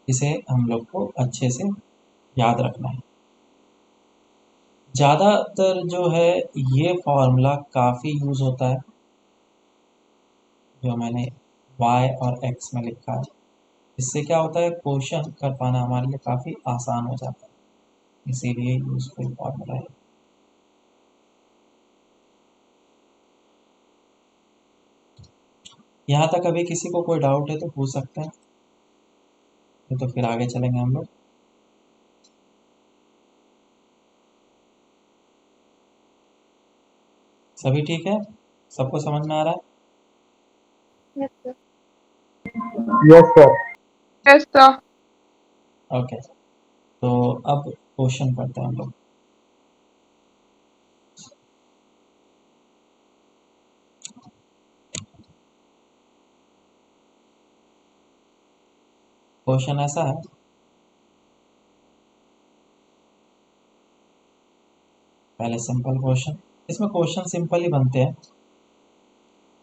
Speaker 1: इसे हम लोग को अच्छे से याद रखना है। ज़्यादातर जो है ये फॉर्मूला काफ़ी यूज़ होता है, जो मैंने y और x में लिखा है। इससे क्या होता है, क्वेश्चन कर पाना हमारे लिए काफ़ी आसान हो जाता है, इसीलिए यूजफुल फॉर्मूला है। यहाँ तक अभी किसी को कोई डाउट है तो पूछ सकते हैं, तो फिर आगे चलेंगे हम लोग। सभी ठीक है? सबको समझ में आ रहा है?
Speaker 4: Yes, sir.
Speaker 2: Yes, sir.
Speaker 4: Yes, sir.
Speaker 1: Okay, तो अब क्वेश्चन पढ़ते हैं हम लोग। क्वेश्चन ऐसा है, पहले सिंपल क्वेश्चन, इसमें क्वेश्चन सिंपल ही बनते हैं,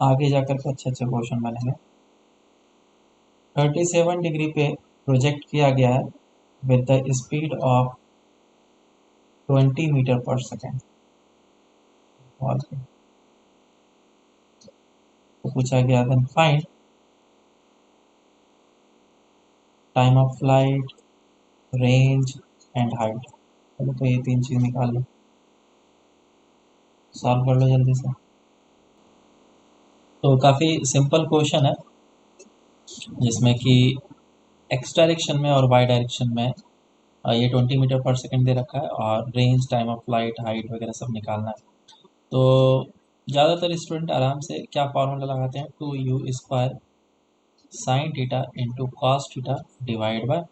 Speaker 1: आगे जाकर के अच्छे अच्छे क्वेश्चन बनेंगे। 37 डिग्री पे प्रोजेक्ट किया गया है with the speed of 20 metre पर सेकेंड। तो पूछा गया then find time of flight, range and height. चलो तो ये तीन चीज निकाल लो, सॉल्व कर लो जल्दी से। तो काफ़ी सिंपल क्वेश्चन है, जिसमें कि एक्स डायरेक्शन में और वाई डायरेक्शन में ये 20 मीटर पर सेकंड दे रखा है, और range, time of flight, height वगैरह सब निकालना है। तो ज़्यादातर स्टूडेंट आराम से क्या फार्मूला लगाते हैं, 2u² sine theta into cos theta divide by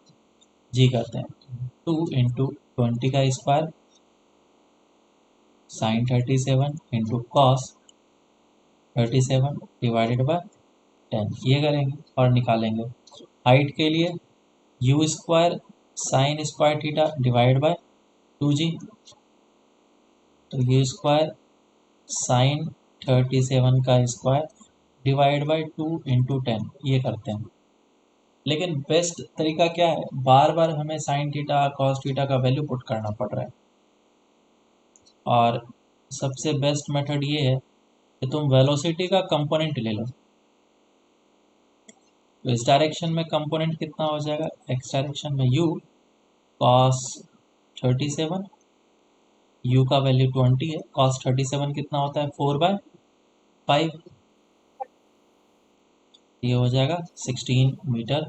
Speaker 1: g करते हैं। 2 इंटू 20 का square sine 37 into cos 37 divided by 10 ये करेंगे और निकालेंगे। हाइट के लिए u² sine square theta divide by 2g, तो u² साइन 37 का स्क्वायर डिवाइड बाय 2 इंटू 10 ये करते हैं। लेकिन बेस्ट तरीका क्या है, बार बार हमें साइन थीटा कॉस थीटा का वैल्यू पुट करना पड़ रहा है, और सबसे बेस्ट मेथड ये है कि तुम वेलोसिटी का कंपोनेंट ले लो। तो इस डायरेक्शन में कंपोनेंट कितना हो जाएगा, एक्स डायरेक्शन में u कॉस 37, u का वैल्यू 20 है, कॉस 37 कितना होता है 4/5, ये हो जाएगा 16 मीटर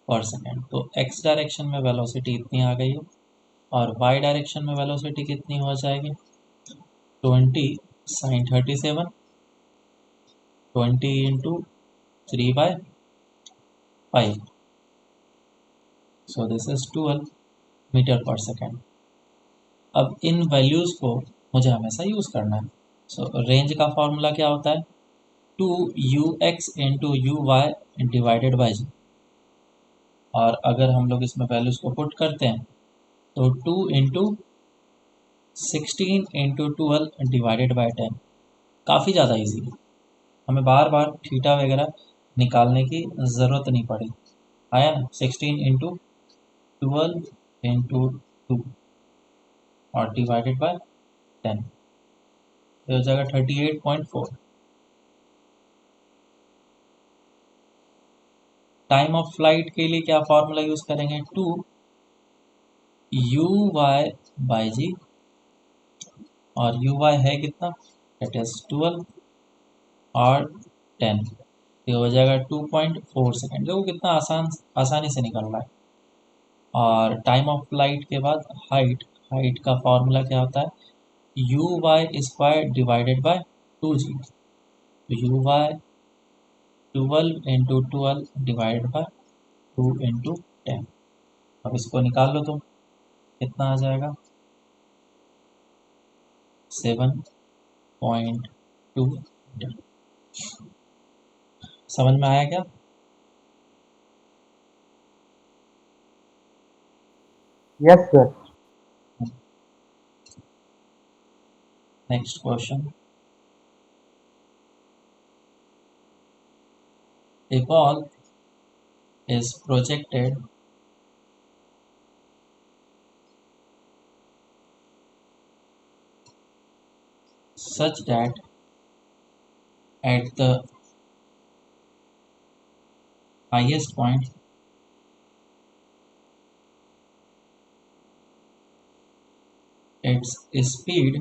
Speaker 1: पर सेकेंड। तो x डायरेक्शन में वेलोसिटी इतनी आ गई है, और y डायरेक्शन में वेलोसिटी कितनी हो जाएगी 20 sine 37, 20 into 3/5, so this is 12 metre पर सेकेंड। अब इन वैल्यूज़ को मुझे हमेशा यूज़ करना है। सो रेंज का फॉर्मूला क्या होता है, 2ux into u y divided by g, और अगर हम लोग इसमें वैल्यूज़ को पुट करते हैं तो 2 इंटू 16 इंटू 12 डिवाइडेड बाई 10, काफ़ी ज़्यादा ईजी है, हमें बार बार थीटा वगैरह निकालने की ज़रूरत नहीं पड़ी। आया ना, 16 इंटू 12 इंटू 2 और डिवाइडेड बाय 10, तो हो जाएगा 38.4। टाइम ऑफ फ्लाइट के लिए क्या फॉर्मूला यूज़ करेंगे, 2u/g, और u है कितना, दैट इज 12 और 10, ये हो जाएगा 2.4 सेकेंड। देखो कितना आसानी से निकल रहा है। और टाइम ऑफ फ्लाइट के बाद हाइट, हाइट का फॉर्मूला क्या होता है, u² डिवाइडेड बाय 2g, तो u 12 into 12 divided by 2 into 10। अब इसको निकाल लो तुम, कितना आ जाएगा 7.2 मीटर। समझ में आया क्या?
Speaker 2: Yes, sir.
Speaker 1: Next question, a ball is projected such that at the highest point its speed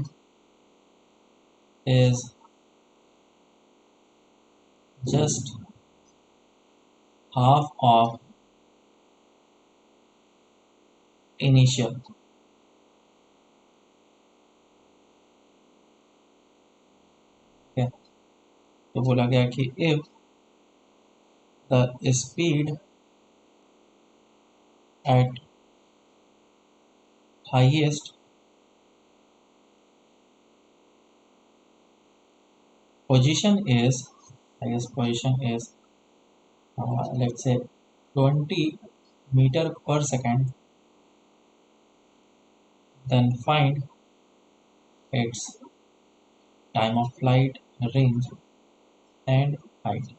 Speaker 1: is just half of initial। ठीक है, तो बोला गया कि if the speed at highest position is let's say 20 meter per second, then find its time of flight, range and height।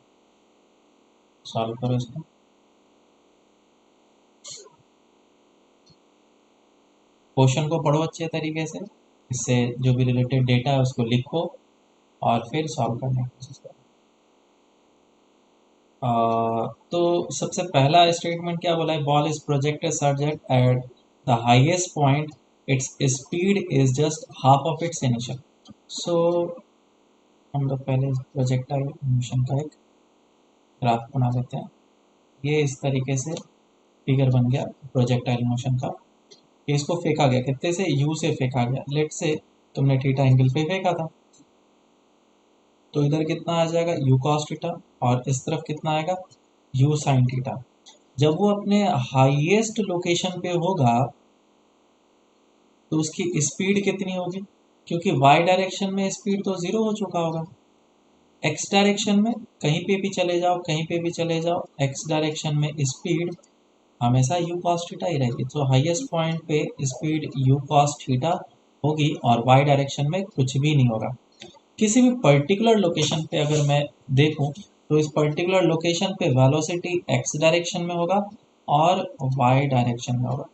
Speaker 1: Solve करो इसको। Question को पढ़ो अच्छे तरीके से, इससे जो भी रिलेटेड डेटा है उसको लिखो और फिर सॉल्व करने की कोशिश करो। तो सबसे पहला स्टेटमेंट क्या बोला है, ball is projected subject at the highest point its speed is just half of its initial. So हम लोग पहले प्रोजेक्टाइल मोशन का एक ग्राफ बना लेते हैं। ये इस तरीके से फिगर बन गया प्रोजेक्टाइल मोशन का। इसको फेंका गया, कितने से, u से फेंका गया। लेट से तुमने थीटा एंगल पे फेंका था, तो इधर कितना आ जाएगा u cos थीटा, और इस तरफ कितना आएगा u sin थीटा। जब वो अपने हाईएस्ट लोकेशन पे होगा तो उसकी स्पीड कितनी होगी, क्योंकि y डायरेक्शन में स्पीड तो जीरो हो चुका होगा। x डायरेक्शन में कहीं पे भी चले जाओ, कहीं पे भी चले जाओ, x डायरेक्शन में स्पीड हमेशा u cos थीटा ही रहेगी। तो हाईएस्ट पॉइंट पे स्पीड u cos थीटा होगी और y डायरेक्शन में कुछ भी नहीं होगा। किसी भी पर्टिकुलर लोकेशन पे अगर मैं देखूं तो इस पर्टिकुलर लोकेशन पे वेलोसिटी x डायरेक्शन में होगा और y डायरेक्शन में होगा।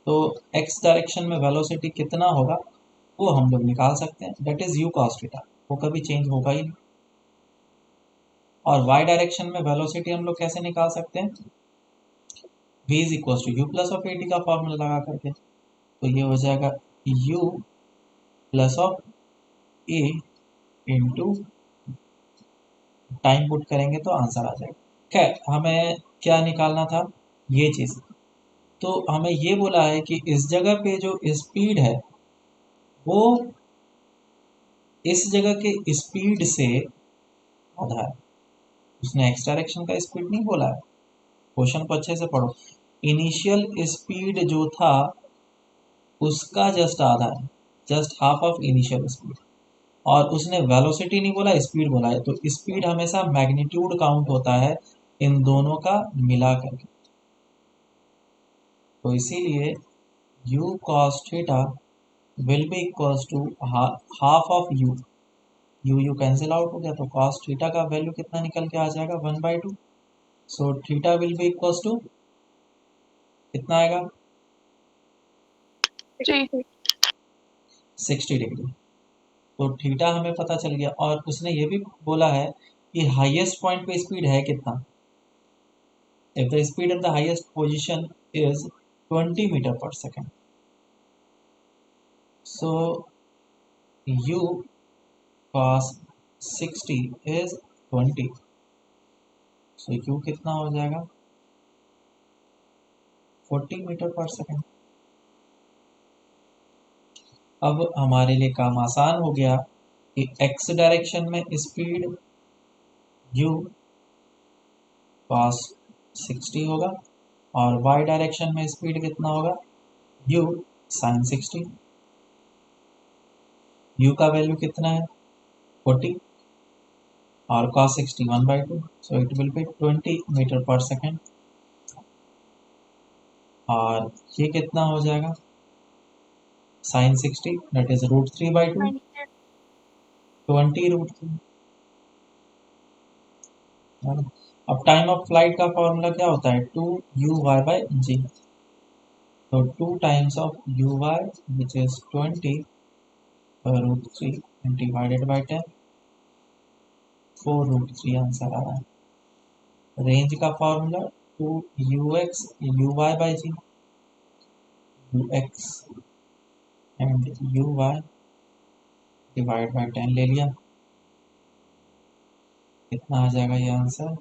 Speaker 1: तो x डायरेक्शन में वेलोसिटी कितना होगा वो हम लोग निकाल सकते हैं, that is u cos theta, वो कभी चेंज होगा ही नहीं। और y डायरेक्शन में वेलोसिटी हम लोग कैसे निकाल सकते हैं, v is equal to u plus of A t का फॉर्मूला लगा करके। तो ये हो जाएगा u plus of a into time put करेंगे तो आंसर आ जाएगा। खैर हमें क्या निकालना था, ये चीज़। तो हमें ये बोला है कि इस जगह पे जो स्पीड है वो इस जगह के स्पीड से आधा है। उसने एक्स डायरेक्शन का स्पीड नहीं बोला है, क्वेश्चन को अच्छे से पढ़ो। इनिशियल स्पीड जो था उसका जस्ट आधा है, just half of initial speed. और उसने वेलोसिटी नहीं बोला, स्पीड बोला है। तो स्पीड हमेशा मैग्नीट्यूड काउंट होता है इन दोनों का मिला करके। तो इसीलिए u cos theta will be equals to half of u cancel out हो गया, तो cos थीटा का वैल्यू कितना निकल के आ जाएगा 1/2। So theta will be equals to कितना आएगा
Speaker 4: जी
Speaker 1: 60 डिग्री। तो थीटा हमें पता चल गया। और उसने ये भी बोला है कि हाईएस्ट पॉइंट पे स्पीड है कितना। If the speed at the highest position is 20 metre पर second, so u cos 60 is 20। So u कितना हो जाएगा 40 मीटर पर सेकेंड। अब हमारे लिए काम आसान हो गया कि x डायरेक्शन में स्पीड u cos 60 होगा और y डायरेक्शन में स्पीड कितना होगा u sin 60। u का वैल्यू कितना है 40 और cos 60 1/2, so it will be 20 metre पर सेकेंड। और ये कितना हो जाएगा sin 60 that is √3/2, 20 √3 है ना। अब टाइम ऑफ फ्लाइट का फॉर्मूला क्या होता है 2uy/g। तो 2 times of uy which is 20 √3 divided by 10, 4√3 answer आ रहा है। रेंज का formula 2ux uy/g, ux and uy divide by 10 ले लिया, कितना आ जाएगा ये आंसर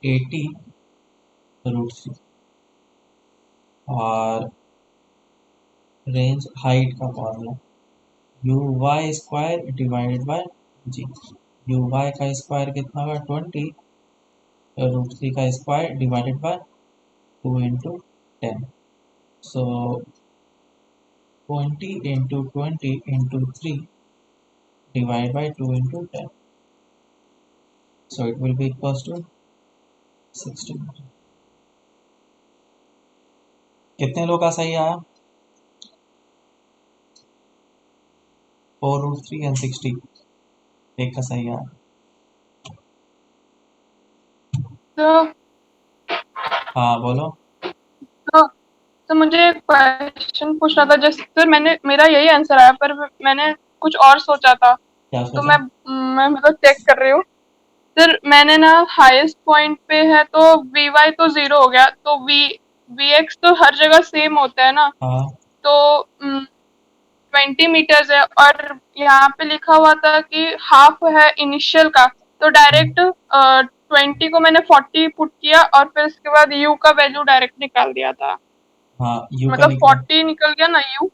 Speaker 1: 80√3। और रेंज हाइट का formula uy square divided by g। uy का स्क्वायर कितना होगा 20 √3 का square divided by 2 into 10। So 20 into 20 into 3 divide by 2 into 10, so it will be equals to 60। कितने लोग का सही आया 4√3 एंड 60, एक का सही आया।
Speaker 4: तो
Speaker 1: हाँ बोलो।
Speaker 4: तो, तो मुझे एक क्वेश्चन पूछना था। जैसे मेरा यही आंसर आया पर मैंने कुछ और सोचा था,
Speaker 1: क्या
Speaker 4: तो
Speaker 1: सोचा
Speaker 4: मैं मतलब चेक कर रही हूँ। फिर मैंने ना हाईएस्ट पॉइंट पे है तो vy तो 0 हो गया, तो vx तो हर जगह सेम होता है ना।
Speaker 1: हाँ
Speaker 4: तो 20 मीटर्स है और यहाँ पे लिखा हुआ था कि हाफ है इनिशियल का, तो डायरेक्ट 20 को मैंने 40 पुट किया और फिर उसके बाद u का वैल्यू डायरेक्ट निकाल दिया था।
Speaker 1: हाँ u का
Speaker 4: मतलब
Speaker 1: निकला
Speaker 4: 40 निकल गया ना u,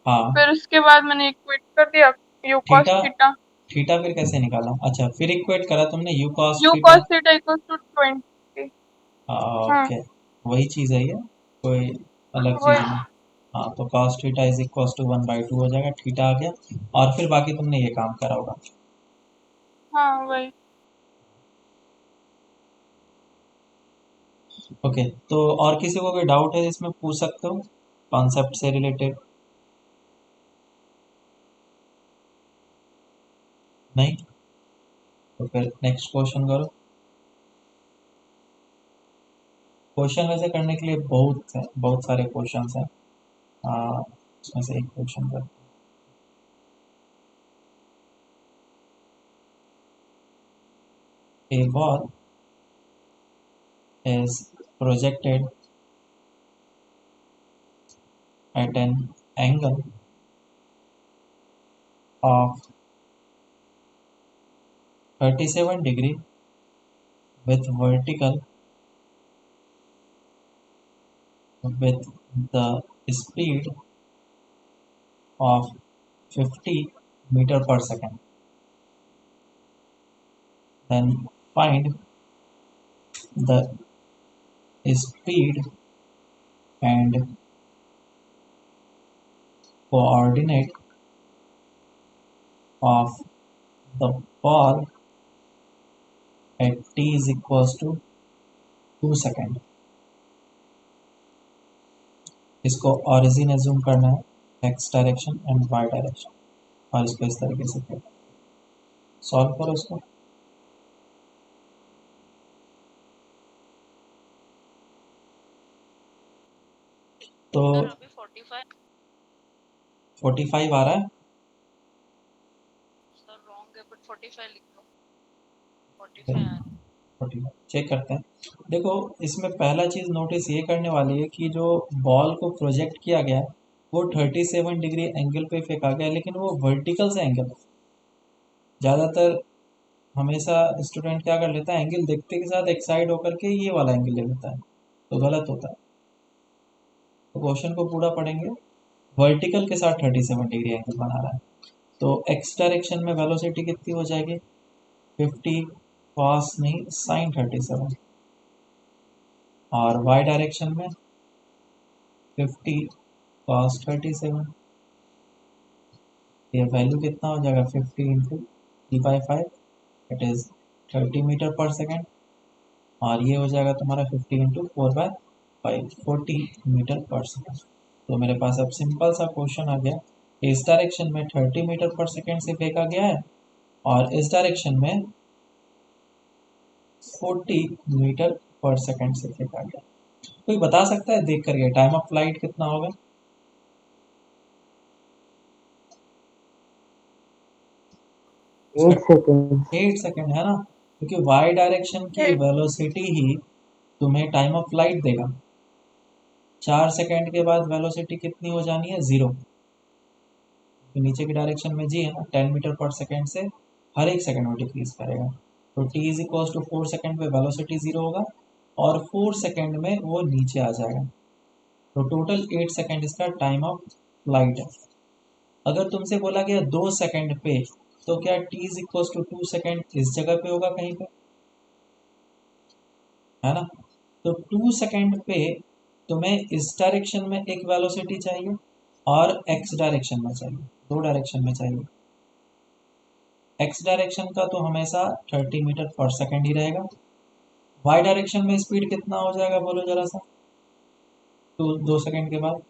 Speaker 1: हाँ
Speaker 4: फिर उसके बाद मैंने इक्वेट कर दिया u cos
Speaker 1: theta,
Speaker 4: theta.
Speaker 1: Theta फिर कैसे निकाला? अच्छा फिर इक्वेट करा तुमने u cos
Speaker 4: u
Speaker 1: theta.
Speaker 4: Cos theta equal to 20। हाँ
Speaker 1: ओके, वही चीज़ है ये, कोई अलग चीज़
Speaker 4: वही।
Speaker 1: नहीं। हाँ तो cos theta is equal to 1/2 हो जाएगा, थीटा आ गया। और फिर बाकी तुमने ये काम करा होगा।
Speaker 4: हाँ वही।
Speaker 1: ओके, तो और किसी को कोई डाउट है इसमें पूछ सकते हो कॉन्सेप्ट से रिलेटेड? नहीं? तो फिर नेक्स्ट क्वेश्चन करो। क्वेश्चन वैसे करने के लिए बहुत है, बहुत सारे क्वेश्चंस हैं। उसमें से एक क्वेश्चन कर। A ball is projected at an angle of 37 degree with the speed of 50 meter per second. Then find the speed and coordinate of the ball at t is equals to 2 second. इसको origin assume करना है, x direction and y direction, और इसको इस तरीके से फिर solve करो इसको। तो
Speaker 5: सर अभी
Speaker 1: 45 आ रहा है।
Speaker 5: सर रॉन्ग है बट 45 लिख दो। 45 आ रहा है।
Speaker 1: 45 चेक करते हैं। देखो इसमें पहला चीज़ नोटिस ये करने वाली है कि जो बॉल को प्रोजेक्ट किया गया है वो 37 डिग्री एंगल पे फेंका गया है, लेकिन वो वर्टिकल से एंगल है। ज़्यादातर हमेशा स्टूडेंट क्या कर लेता है, एंगल देखते के साथ एक्साइड होकर के ये वाला एंगल ले लेता है, तो गलत होता है। तो क्वेश्चन को पूरा पढ़ेंगे। वर्टिकल के साथ 37 डिग्री एंगल बना रहा है, तो एक्स डायरेक्शन में वेलोसिटी कितनी हो जाएगी? 50 कॉस नहीं साइन 37, और वाई डायरेक्शन में 50 कॉस 37। ये वैल्यू कितना हो जाएगा? 50 into d/5, it is 30 metre पर सेकेंड। और ये हो जाएगा तुम्हारा 50 इंटू 4/5, 40 मीटर पर सेकेंड। तो मेरे पास अब सिंपल सा क्वेश्चन आ गया। इस डायरेक्शन में 30 मीटर पर सेकेंड से फेंका गया है, और इस डायरेक्शन में 40 मीटर पर सेकेंड से फेंका गया। कोई बता सकता है देख करके टाइम ऑफ फ्लाइट कितना होगा?
Speaker 2: 8 सेकेंड।
Speaker 1: 8 सेकेंड है ना, क्योंकि वाई डायरेक्शन की
Speaker 4: एक
Speaker 1: वेलोसिटी ही तुम्हें टाइम ऑफ फ्लाइट देगा। 4 सेकेंड के बाद वेलोसिटी कितनी हो जानी है? 0। तो नीचे की डायरेक्शन में जी है ना, 10 मीटर पर सेकेंड से हर एक सेकेंड में डिक्रीज करेगा। तो t is equal to 4 second पे वेलोसिटी 0 होगा, और 4 सेकेंड में वो नीचे आ जाएगा। तो टोटल 8 सेकेंड इसका टाइम ऑफ फ्लाइट है। अगर तुमसे बोला गया 2 सेकेंड पे, तो क्या t is equal to 2 second इस जगह पे होगा कहीं पे? है ना? तो 2 सेकेंड पे तुम्हें इस डायरेक्शन में एक वेलोसिटी चाहिए और x डायरेक्शन में चाहिए, दो डायरेक्शन में चाहिए। x डायरेक्शन का तो हमेशा 30 मीटर पर सेकेंड ही रहेगा। y डायरेक्शन में स्पीड कितना हो जाएगा बोलो जरा सा, तो 2 सेकेंड के बाद?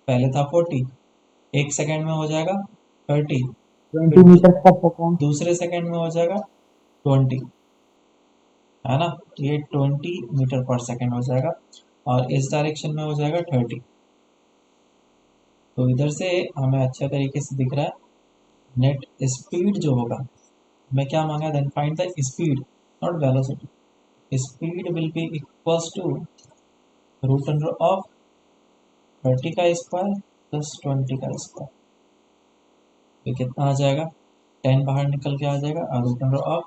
Speaker 1: पहले था 40, एक सेकेंड में हो जाएगा 30,
Speaker 2: 20 मीटर पर सेकेंड।
Speaker 1: दूसरे सेकेंड में हो जाएगा 20, है ना? तो ये 20 मीटर पर सेकेंड हो जाएगा, और इस डायरेक्शन में हो जाएगा 30। तो इधर से हमें अच्छे तरीके से दिख रहा है नेट स्पीड जो होगा, हमें क्या मांगा? Then find the speed, not velocity. Speed will be equals to root under of 30 का स्क्वायर प्लस 20 का स्क्वायर। ये कितना आ जाएगा? 10 बाहर निकल के आ जाएगा, और रूट अंडर ऑफ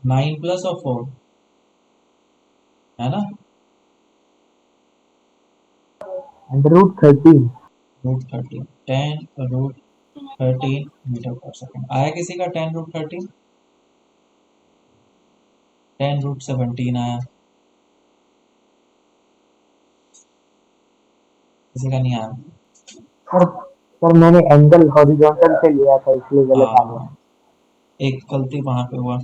Speaker 1: 9 प्लस और 4, है ना?
Speaker 2: √13।
Speaker 1: √13, 10√13 मीटर पर सेकेंड। आया किसी का 10√13? 10√17 आया, किसी का नहीं आया?
Speaker 2: सर मैंने एंगल हॉरिजॉन्टल से लिया था इसलिए गलत आ गया।
Speaker 1: हाँ, एक गलती वहां पे हुआ।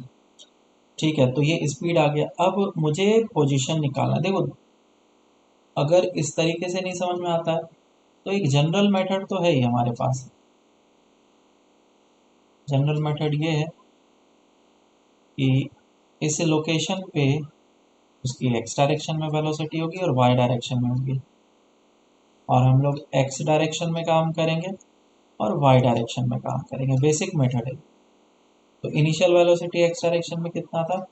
Speaker 1: ठीक है, तो ये स्पीड आ गया। अब मुझे पोजीशन निकालना। देखो, अगर इस तरीके से नहीं समझ में आता है तो एक जनरल मेथड तो है ही हमारे पास। जनरल मेथड ये है कि इस लोकेशन पे उसकी एक्स डायरेक्शन में वेलोसिटी होगी और वाई डायरेक्शन में होगी, और हम लोग एक्स डायरेक्शन में काम करेंगे और वाई डायरेक्शन में काम करेंगे। बेसिक मेथड है। तो इनिशियल वेलोसिटी एक्स डायरेक्शन में कितना था,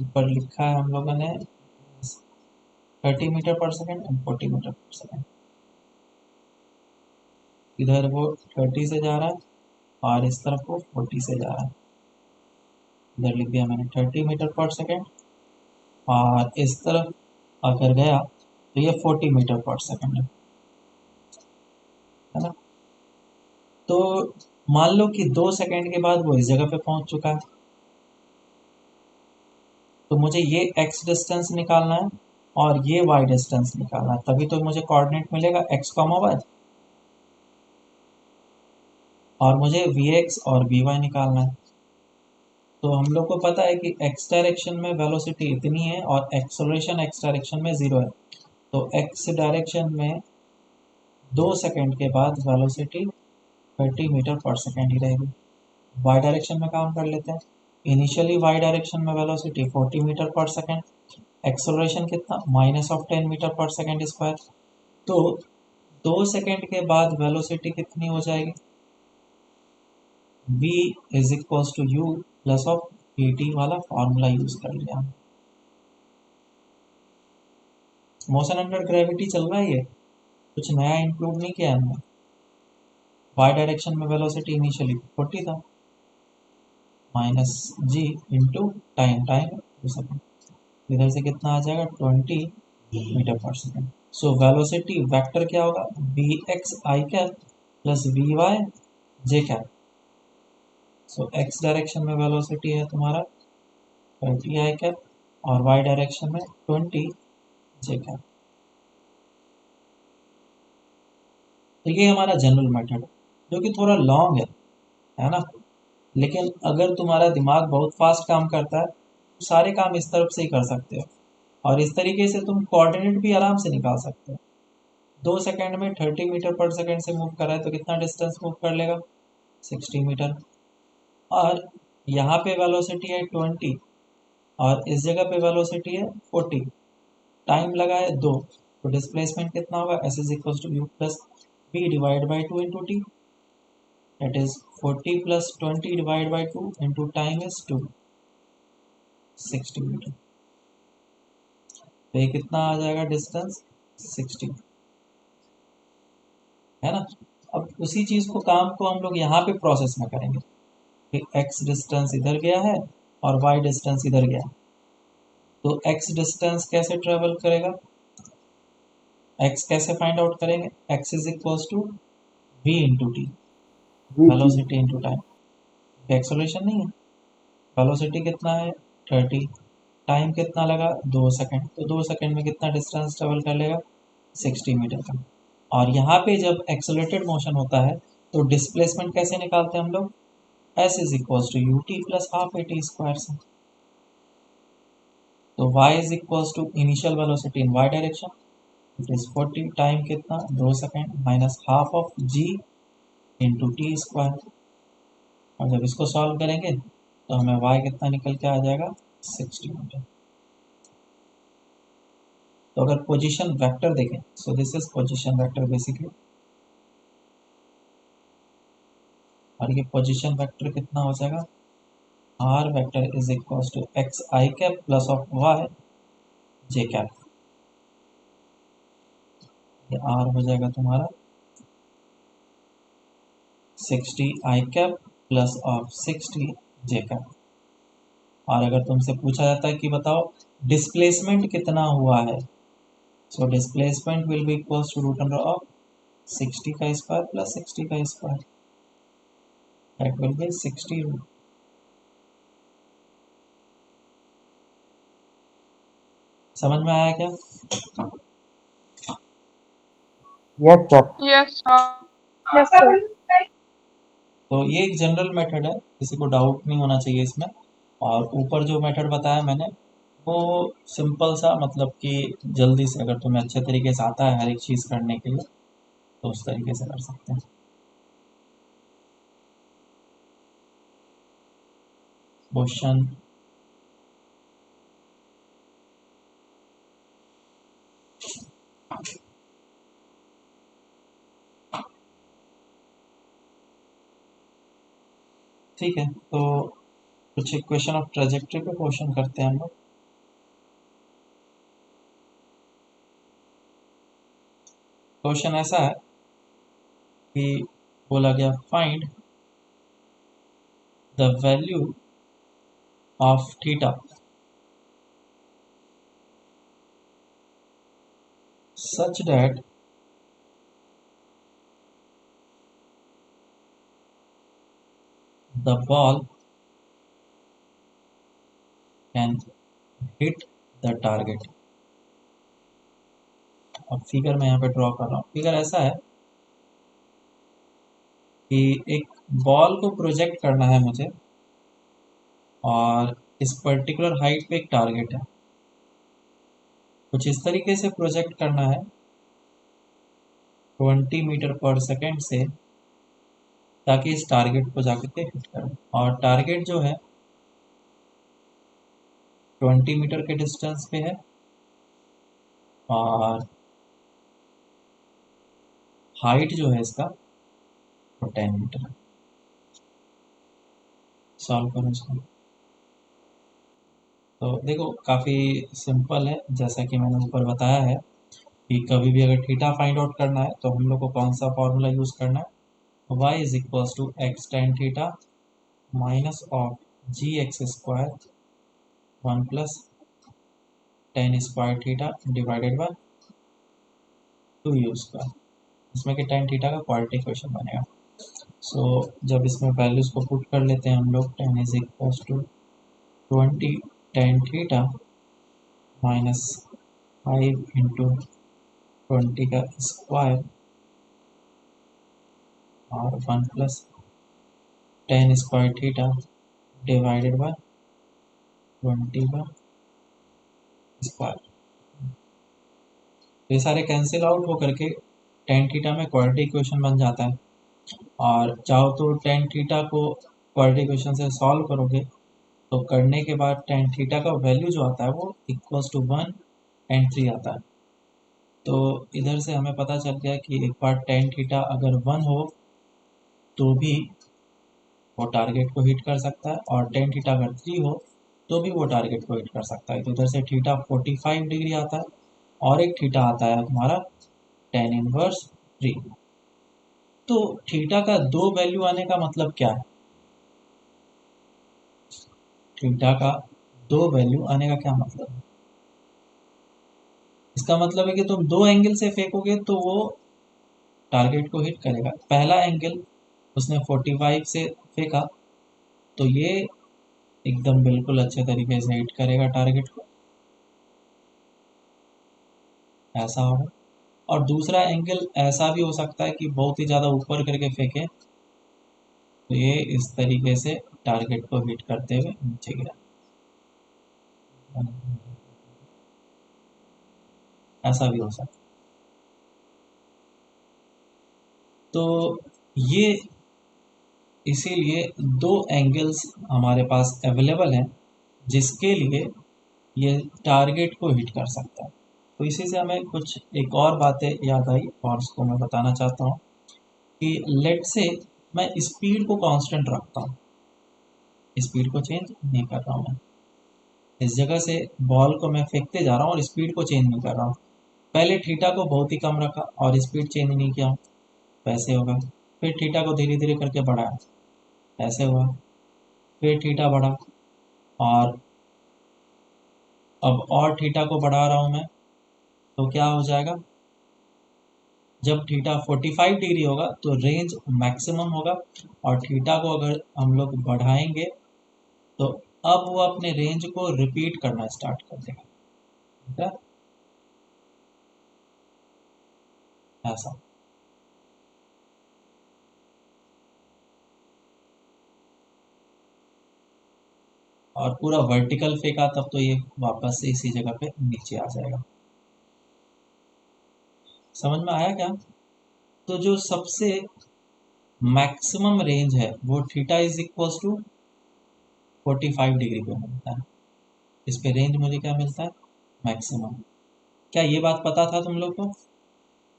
Speaker 1: ऊपर लिखा है हम लोगों ने 30 मीटर पर सेकेंड एंड 40 मीटर पर सेकेंड। इधर वो 30 से जा रहा है और इस तरफ वो 40 से जा रहा है। इधर लिख दिया मैंने 30 मीटर पर सेकेंड, और इस तरफ अगर गया तो ये 40 मीटर पर सेकेंड है ना। तो मान लो कि 2 सेकेंड के बाद वो इस जगह पे पहुंच चुका है, तो मुझे ये x डिस्टेंस निकालना है और ये y डिस्टेंस निकालना है, तभी तो मुझे कोऑर्डिनेट मिलेगा x, y, और मुझे vx और vy निकालना है। तो हम लोग को पता है कि x डायरेक्शन में वेलोसिटी इतनी है और एक्सेलरेशन x डायरेक्शन में 0 है। तो x डायरेक्शन में 2 सेकेंड के बाद वेलोसिटी 30 मीटर पर सेकेंड ही रहेगी। y डायरेक्शन में काम कर लेते हैं। इनिशियली y डायरेक्शन में वेलोसिटी 40 मीटर पर सेकेंड, एक्सेलरेशन कितना, -10 मीटर पर सेकेंड स्क्वायर। तो 2 सेकेंड के बाद वेलोसिटी कितनी हो जाएगी, v is equal to u plus of vt वाला फॉर्मूला यूज कर लिया। मोशन अंडर ग्रेविटी चल रहा है, ये कुछ नया इंक्लूड नहीं किया हमने। y डायरेक्शन में वेलोसिटी इनिशियली 40 था, माइनस जी इंटू टाइम, टाइम 2 सेकेंड, इधर से कितना आ जाएगा 20 मीटर पर सेकेंड। सो वेलोसिटी वेक्टर क्या होगा, v x i cap plus v y j cap. So x direction में वेलोसिटी है तुम्हारा 30 आई कैप और वाई डायरेक्शन में 20 जे कैप। तो ये हमारा जनरल मेथड है, जो कि थोड़ा लॉन्ग है ना। लेकिन अगर तुम्हारा दिमाग बहुत फास्ट काम करता है तो सारे काम इस तरफ से ही कर सकते हो, और इस तरीके से तुम कोऑर्डिनेट भी आराम से निकाल सकते हो। 2 सेकेंड में 30 मीटर पर सेकेंड से मूव कर रहा है तो कितना डिस्टेंस मूव कर लेगा, 60 मीटर। और यहाँ पे वेलोसिटी है 20 और इस जगह पे वेलोसिटी है 40, टाइम लगा है 2, तो डिस्प्लेसमेंट कितना होगा, s is equal to u plus b divide by 2 into t, that is 40 plus 20 divide by 2 into time is 2, 60 metre. तो ये कितना आ जाएगा डिस्टेंस, 60, है ना। अब उसी चीज को, काम को हम लोग यहाँ पे प्रोसेस में करेंगे कि x डिस्टेंस इधर गया है और y डिस्टेंस इधर गया। तो x डिस्टेंस कैसे ट्रेवल करेगा, x कैसे फाइंड आउट करेंगे, x is equals to v into t, velocity into time. Acceleration नहीं है, वेलोसिटी कितना है 30, टाइम कितना लगा 2 सेकेंड, तो 2 सेकेंड में कितना डिस्टेंस ट्रेवल कर लेगा 60 मीटर का। और यहाँ पे जब एक्सेलरेटेड मोशन होता है तो डिस्प्लेसमेंट कैसे निकालते हैं हम लोग, s is equals to u T plus half a T square से। तो y is equals to initial velocity in y direction, it is 40, time कितना 2 second, minus half of g into t square. और जब इसको solve करेंगे तो हमें y कितना निकल के आ जाएगा 60 मीटर। तो अगर पोजीशन वेक्टर देखें, so this is position vector basically, और ये पोजीशन वेक्टर कितना हो जाएगा, r vector is equal to x i cap plus of y j cap. ये आर हो जाएगा तुम्हारा 60 i cap plus of 60 j cap. और अगर तुमसे पूछा जाता है कि बताओ डिस्प्लेसमेंट कितना हुआ है, so displacement will be equal to root under of 60 का स्क्वायर प्लस 60 का square, that will be 60 root. समझ में आया क्या?
Speaker 2: Yes sir.
Speaker 4: Yes yes sir.
Speaker 1: तो ये एक जनरल मेथड है, किसी को डाउट नहीं होना चाहिए इसमें। और ऊपर जो मेथड बताया मैंने वो सिंपल सा, मतलब कि जल्दी से अगर तुम्हें अच्छे तरीके से आता है हर एक चीज़ करने के लिए तो उस तरीके से कर सकते हैं। क्वेश्चन ठीक है, तो कुछ इक्वेशन ऑफ ट्रेजेक्टरी पे क्वेश्चन करते हैं हम लोग। क्वेश्चन ऐसा है कि बोला गया find the value of theta such that the ball can hit the target। अब फिगर मैं यहाँ पे ड्रॉ कर रहा हूँ। फिगर ऐसा है कि एक बॉल को प्रोजेक्ट करना है मुझे और इस पर्टिकुलर हाइट पे एक टारगेट है। कुछ इस तरीके से प्रोजेक्ट करना है 20 मीटर पर सेकेंड से, ताकि इस टारगेट को जाकर के हिट करें। और टारगेट जो है 20 मीटर के डिस्टेंस पे है और हाइट जो है इसका वो 10 मीटर है। सॉल्व करो इसको। तो देखो काफ़ी सिंपल है, जैसा कि मैंने ऊपर बताया है कि कभी भी अगर थीटा फाइंड आउट करना है तो हम लोग को कौन सा फॉर्मूला यूज़ करना है, y is equals to x tan theta minus of g x square 1 plus tan square theta divided by 2 u square. इसमें कि टेन थीटा का क्वाड्रेटिक इक्वेशन बनेगा। सो जब इसमें वैल्यूज़ को पुट कर लेते हैं हम लोग, tan is equals to 20 tan theta minus 5 into 20 का स्क्वायर और 1 plus tan square theta divided by 20 का स्क्वायर। ये सारे कैंसिल आउट हो करके टेन थीटा में क्वाड्रेटिक इक्वेशन बन जाता है। और चाहो तो टेन थीटा को क्वाड्रेटिक इक्वेशन से सॉल्व करोगे तो करने के बाद टेन थीटा का वैल्यू जो आता है वो इक्वल्स टू 1 एंड 3 आता है। तो इधर से हमें पता चल गया कि एक बार टेन थीटा अगर 1 हो तो भी वो टारगेट को हिट कर सकता है, और टेन थीटा अगर 3 हो तो भी वो टारगेट को हिट कर सकता है। तो इधर से थीटा 45 डिग्री आता है और एक थीटा आता है हमारा टेन इनवर्स 3। तो थीटा का 2 वैल्यू आने का मतलब क्या है? थीटा का 2 वैल्यू आने का क्या मतलब है? इसका मतलब है कि तुम 2 एंगल से फेंकोगे तो वो टारगेट को हिट करेगा। पहला एंगल उसने 45 से फेंका तो ये एकदम बिल्कुल अच्छे तरीके से हिट करेगा टारगेट को, ऐसा होगा। और दूसरा एंगल ऐसा भी हो सकता है कि बहुत ही ज़्यादा ऊपर करके फेंके तो ये इस तरीके से टारगेट को हिट करते हुए नीचे गिरा, ऐसा भी हो सकता है। तो ये इसीलिए 2 एंगल्स हमारे पास अवेलेबल हैं जिसके लिए ये टारगेट को हिट कर सकता है। तो इसी से हमें कुछ एक और बातें याद आई और उसको मैं बताना चाहता हूँ कि लेट से मैं स्पीड को कांस्टेंट रखता हूँ, स्पीड को चेंज नहीं कर रहा हूँ। मैं इस जगह से बॉल को मैं फेंकते जा रहा हूँ और स्पीड को चेंज नहीं कर रहा हूँ। पहले थीटा को बहुत ही कम रखा और स्पीड चेंज नहीं किया हूँ, वैसे होगा। फिर थीटा को धीरे धीरे करके बढ़ाया, ऐसे हुआ। फिर थीटा बढ़ा और अब और थीटा को बढ़ा रहा हूँ मैं, तो क्या हो जाएगा, जब थीटा 45 डिग्री होगा तो रेंज मैक्सिमम होगा, और थीटा को अगर हम लोग बढ़ाएंगे तो अब वो अपने रेंज को रिपीट करना स्टार्ट कर देगा। ठीक है, ऐसा। और पूरा वर्टिकल फेंका तब तो ये वापस से इसी जगह पे नीचे आ जाएगा। समझ में आया क्या? तो जो सबसे मैक्सिमम रेंज है वो theta is equals to 45 degree पे मिलता है। इस पे रेंज मुझे क्या मिलता है, मैक्सिमम। क्या ये बात पता था तुम लोग को?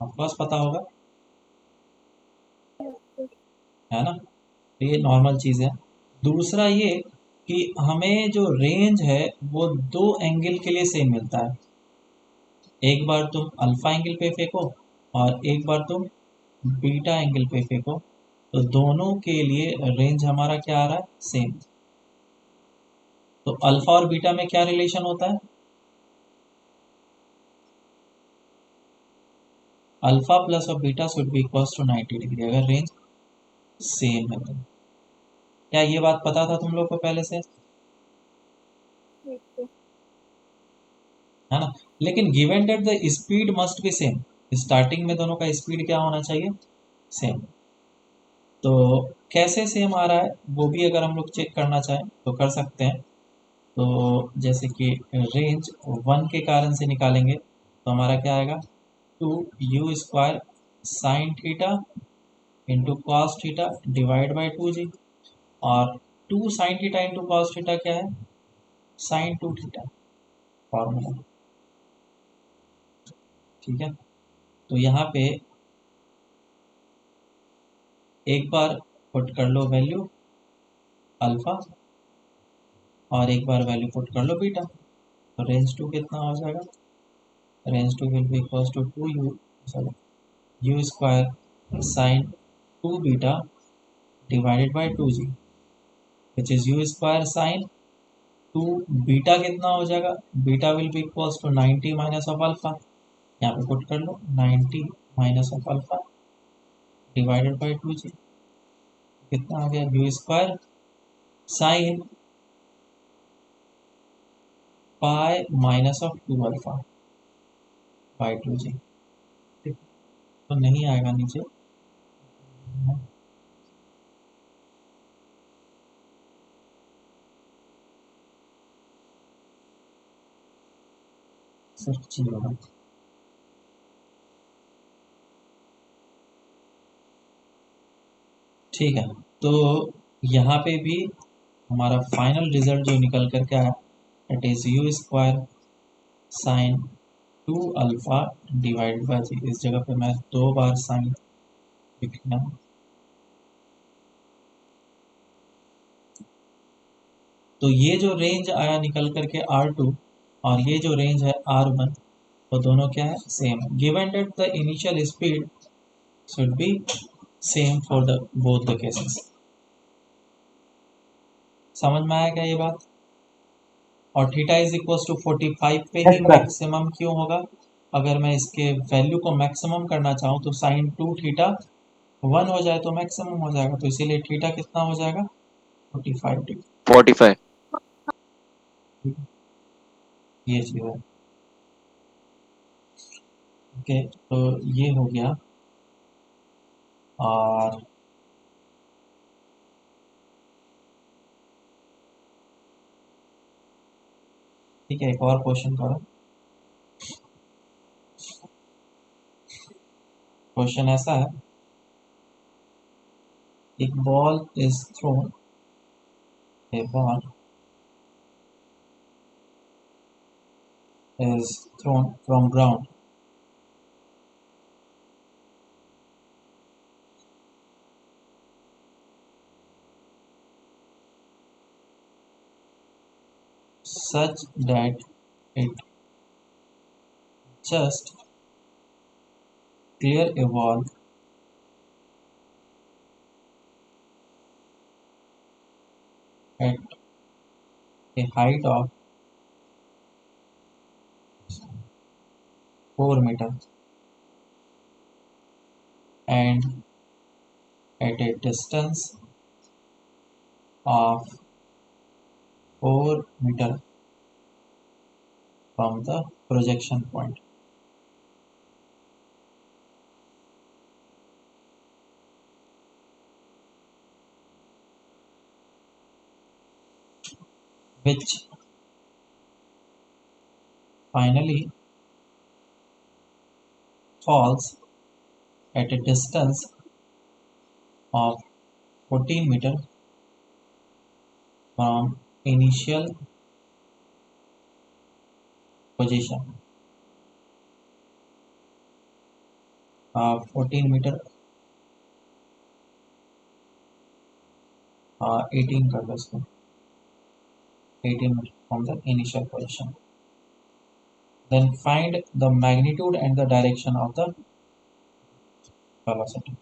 Speaker 1: ऑफकोर्स पता होगा, है ना? तो ये नॉर्मल चीज़ है। दूसरा ये कि हमें जो रेंज है वो दो एंगल के लिए सेम मिलता है। एक बार तुम अल्फा एंगल पे फेंको और एक बार तुम बीटा एंगल पे फेंको, तो दोनों के लिए रेंज हमारा क्या आ रहा है, सेम। तो अल्फा और बीटा में क्या रिलेशन होता है, अल्फा प्लस और beta should be equals to 90 degree, अगर रेंज सेम है तो। क्या ये बात पता था तुम लोग को पहले से, है ना? लेकिन given that the speed must be same, starting में दोनों का स्पीड क्या होना चाहिए, सेम। तो कैसे सेम आ रहा है वो भी अगर हम लोग चेक करना चाहें तो कर सकते हैं। तो जैसे कि रेंज 1 के कारण से निकालेंगे तो हमारा क्या आएगा, 2u² sine theta into cos theta divide by 2g। और 2 sign theta into cos theta क्या है, साइन 2 थीटा फॉर्मूला। ठीक है, तो यहाँ पे एक बार पुट कर लो वैल्यू अल्फा और एक बार वैल्यू पुट कर लो बीटा, तो रेंज 2 कितना हो जाएगा, range 2 will be equals to 2u² sine 2 beta divided by 2g, which is u² sine 2 beta कितना हो जाएगा, beta will be equals to 90 minus of alpha, यहाँ पे पुट कर लो 90 minus of alpha divided by 2g, कितना आ गया, u² sine pi minus of 2 alpha by 2g। तो नहीं आएगा नीचे, सिर्फ जी होगा। ठीक है, तो यहाँ पे भी हमारा फाइनल रिजल्ट जो निकल कर के आया, it is u² sine 2 alpha divide by g. इस जगह पे मैं 2 बार साइन लिखना, तो ये जो रेंज आया निकल करके R2 और ये जो रेंज है R1, वो दोनों क्या है, सेम है। Given that the initial speed should be same for the both the cases. समझ में आया क्या ये बात? और थीटा इज इक्वल टू 45 पे ही
Speaker 2: यस सर।
Speaker 1: मैक्सिमम क्यों होगा, अगर मैं इसके वैल्यू को मैक्सिमम करना चाहूँ तो साइन 2 थीटा 1 हो जाए तो मैक्सिमम हो जाएगा, तो इसीलिए थीटा कितना हो जाएगा, 45 डिग्री।
Speaker 3: 45।
Speaker 1: ये चीज़ है। ओके, तो ये हो गया। और ठीक है, एक और क्वेश्चन करो। क्वेश्चन ऐसा है, एक ball is throne, A ball is throne from ground such that it just clear a wall at a height of 4 meter and at a distance of 4 meter from the projection point. Which finally falls at a distance of 14 meter from initial position. 14 meter 18 कर लो इसको, 18 meter from the initial position. Then find the magnitude and the direction of the velocity.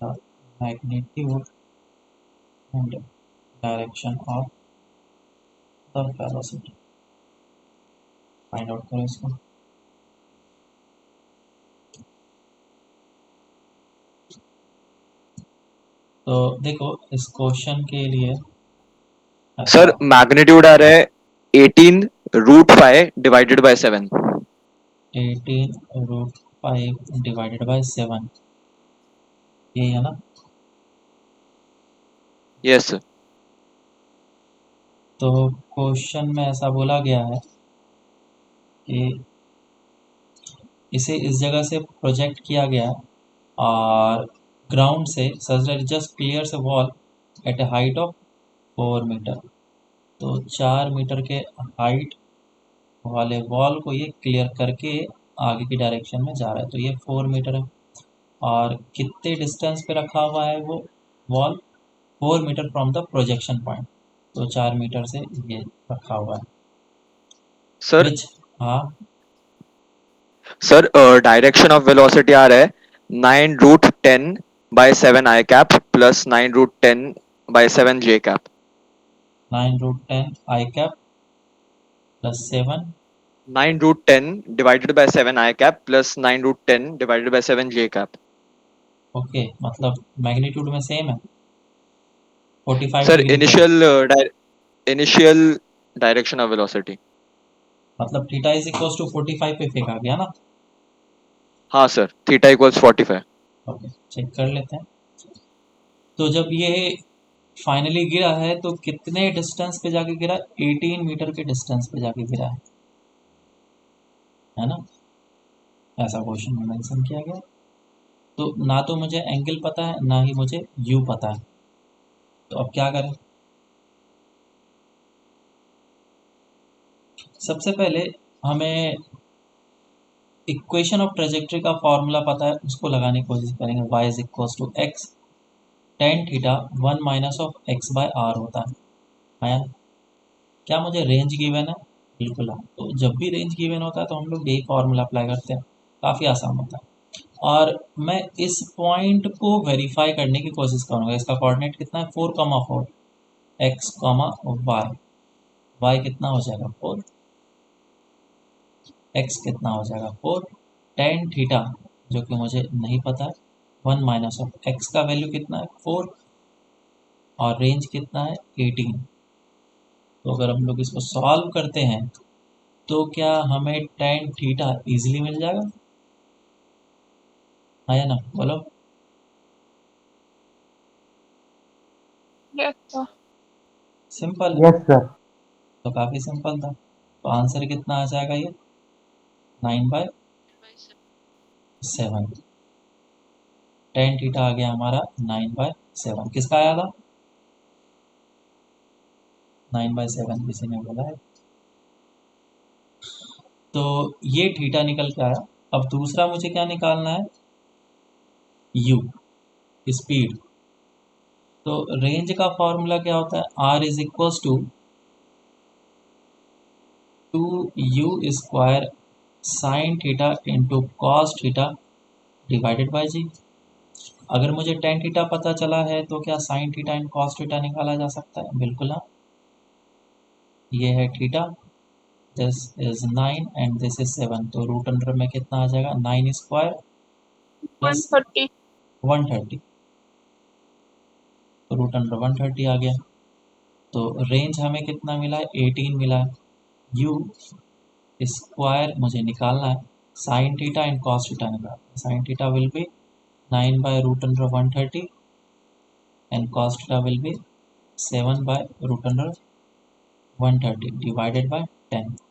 Speaker 1: The magnitude and direction of the velocity. Find out करो इसको. तो देखो इस question के लिए
Speaker 3: sir magnitude आ रहा है 18√5 डिवाइडेड बाय 7.
Speaker 1: 18√5 डिवाइडेड बाय 7, यही है ना?
Speaker 3: Yes sir.
Speaker 1: तो क्वेश्चन में ऐसा बोला गया है कि इसे इस जगह से प्रोजेक्ट किया गया है और ग्राउंड से such that just clears a wall at a height of 4 metre. तो 4 मीटर के हाइट वाले वॉल को ये क्लियर करके आगे की डायरेक्शन में जा रहा है. तो ये 4 मीटर है और कितने डिस्टेंस पे रखा हुआ है वो wall? 4 metre from the projection point. तो 4 मीटर से ये रखा हुआ है.
Speaker 3: सर
Speaker 1: Which, हाँ
Speaker 3: सर डायरेक्शन ऑफ वेलोसिटी आ रहा है 9√10 by 7 i cap plus 9√10 by 7 j cap.
Speaker 1: 9√10 i cap plus 7
Speaker 3: 9√10 divided by 7 i cap plus 9√10 divided by 7 j cap.
Speaker 1: Okay, मतलब मैग्नीट्यूड में सेम है 45
Speaker 3: sir
Speaker 1: degree.
Speaker 3: Initial direction of velocity.
Speaker 1: मतलब theta is equals to 45 पे फेंका गया ना?
Speaker 3: हाँ sir, theta equals 45.
Speaker 1: Okay, check कर लेते हैं. तो जब ये फाइनली गिरा है तो कितने डिस्टेंस पे जाके गिरा? 18 मीटर के डिस्टेंस पे जाके गिरा है ना? ऐसा क्वेश्चन में मेंशन किया गया. तो ना तो मुझे एंगल पता है ना ही मुझे यू पता है. तो अब क्या करें? सबसे पहले हमें इक्वेशन ऑफ ट्रेजेक्ट्री का फॉर्मूला पता है, उसको लगाने की कोशिश करेंगे. y is equals to x tan theta 1 minus of x by R होता है. क्या मुझे रेंज गिवन है? बिल्कुल हाँ. तो जब भी रेंज गिवन होता है तो हम लोग यही फॉर्मूला अप्लाई करते हैं. काफ़ी आसान होता है. और मैं इस पॉइंट को वेरीफाई करने की कोशिश करूँगा. इसका कोऑर्डिनेट कितना है? 4,4 x, y. y कितना हो जाएगा? 4. x कितना हो जाएगा? 4. टेन थीटा जो कि मुझे नहीं पता है 1 माइनस ऑफ एक्स का वैल्यू कितना है? 4. और रेंज कितना है? 18. तो अगर हम लोग इसको सॉल्व करते हैं तो क्या हमें टेन थीटा इजीली मिल जाएगा? हाँ या ना? बोलो.
Speaker 4: Yes sir.
Speaker 1: Simple.
Speaker 2: Yes sir.
Speaker 1: तो काफ़ी सिंपल था. तो आंसर कितना आ जाएगा? ये 9/7. टेन थीटा आ गया हमारा 9/7. किसका आया था? 9/7 किसी ने बोला है. तो ये थीटा निकल के आया. अब दूसरा मुझे क्या निकालना है? U, speed. तो रेंज का फॉर्मूला क्या होता है? r is equals to 2u² sine theta into cos theta divided by g. अगर मुझे टेन थीटा पता चला है तो क्या sine theta and cos theta निकाला जा सकता है? बिल्कुल हाँ. ये है theta, this is 9 and this is 7, तो रूट अंडर में कितना आ जाएगा 9 स्क्वायर प्लस
Speaker 4: 130।
Speaker 1: 130, तो रूट अंडर 130 आ गया। तो रेंज हमें कितना मिला है 18 मिला है। यू स्क्वायर मुझे निकालना है, sine theta and cos theta निकालना है। Sine theta will be 9 by root under 130 and cos theta will be 7 by root under 130 divided by 10,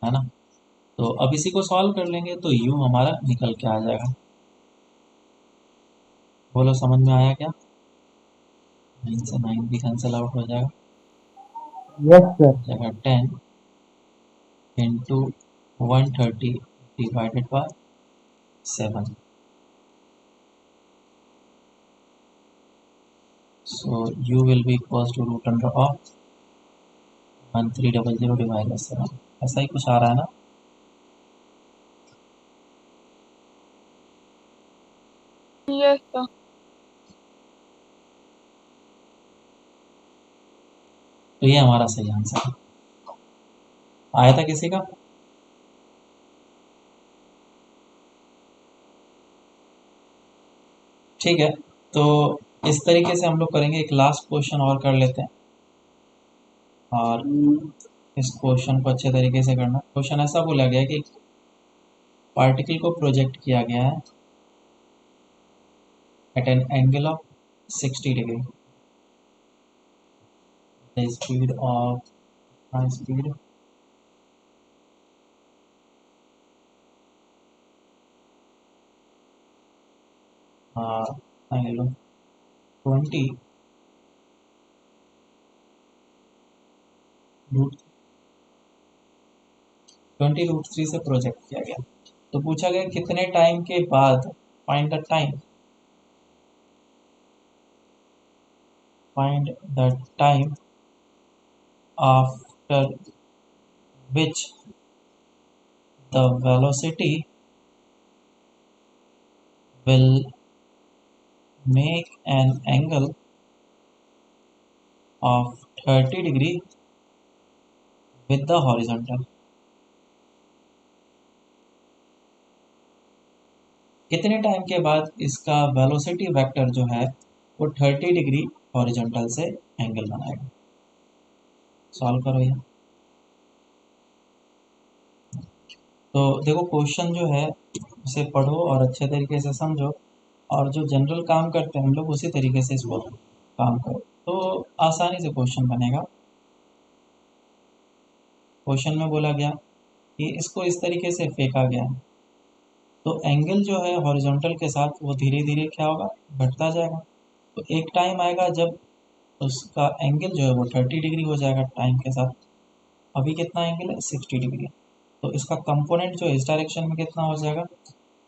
Speaker 1: है ना। तो अब इसी को सॉल्व कर लेंगे तो u हमारा निकल के आ जाएगा। बोलो समझ में आया क्या? 9 से 9 भी कैंसिल आउट हो जाएगा,
Speaker 2: यस सर।
Speaker 1: जगह 10 into 130 divided by 7, so u will be equals to root under of 1300 divide by 7, ऐसा ही कुछ आ रहा है ना।
Speaker 4: Yes sir.
Speaker 1: तो ये हमारा सही आंसर है। आया था किसी का? ठीक है, तो इस तरीके से हम लोग करेंगे। एक लास्ट क्वेश्चन और कर लेते हैं और इस क्वेश्चन को अच्छे तरीके से करना। क्वेश्चन ऐसा बोला गया है कि पार्टिकल को प्रोजेक्ट किया गया है at an angle of 60 degree, the speed of speed लो 20 रूट 3 से प्रोजेक्ट किया गया। तो पूछा गया कितने टाइम के बाद, find the time after which the velocity will make an angle of 30 degree with the horizontal। कितने टाइम के बाद इसका वेलोसिटी वेक्टर जो है वो 30 डिग्री हॉरिजॉन्टल से एंगल बनाएगा। सॉल्व करो ये। तो देखो क्वेश्चन जो है उसे पढ़ो और अच्छे तरीके से समझो, और जो जनरल काम करते हैं हम लोग उसी तरीके से इसको काम करो, तो आसानी से क्वेश्चन बनेगा। क्वेश्चन में बोला गया कि इसको इस तरीके से फेंका गया है, तो एंगल जो है हॉरिजॉन्टल के साथ वो धीरे धीरे क्या होगा, घटता जाएगा। तो एक टाइम आएगा जब उसका एंगल जो है वो 30 डिग्री हो जाएगा टाइम के साथ। अभी कितना एंगल है 60 डिग्री, तो इसका कंपोनेंट जो इस डायरेक्शन में कितना हो जाएगा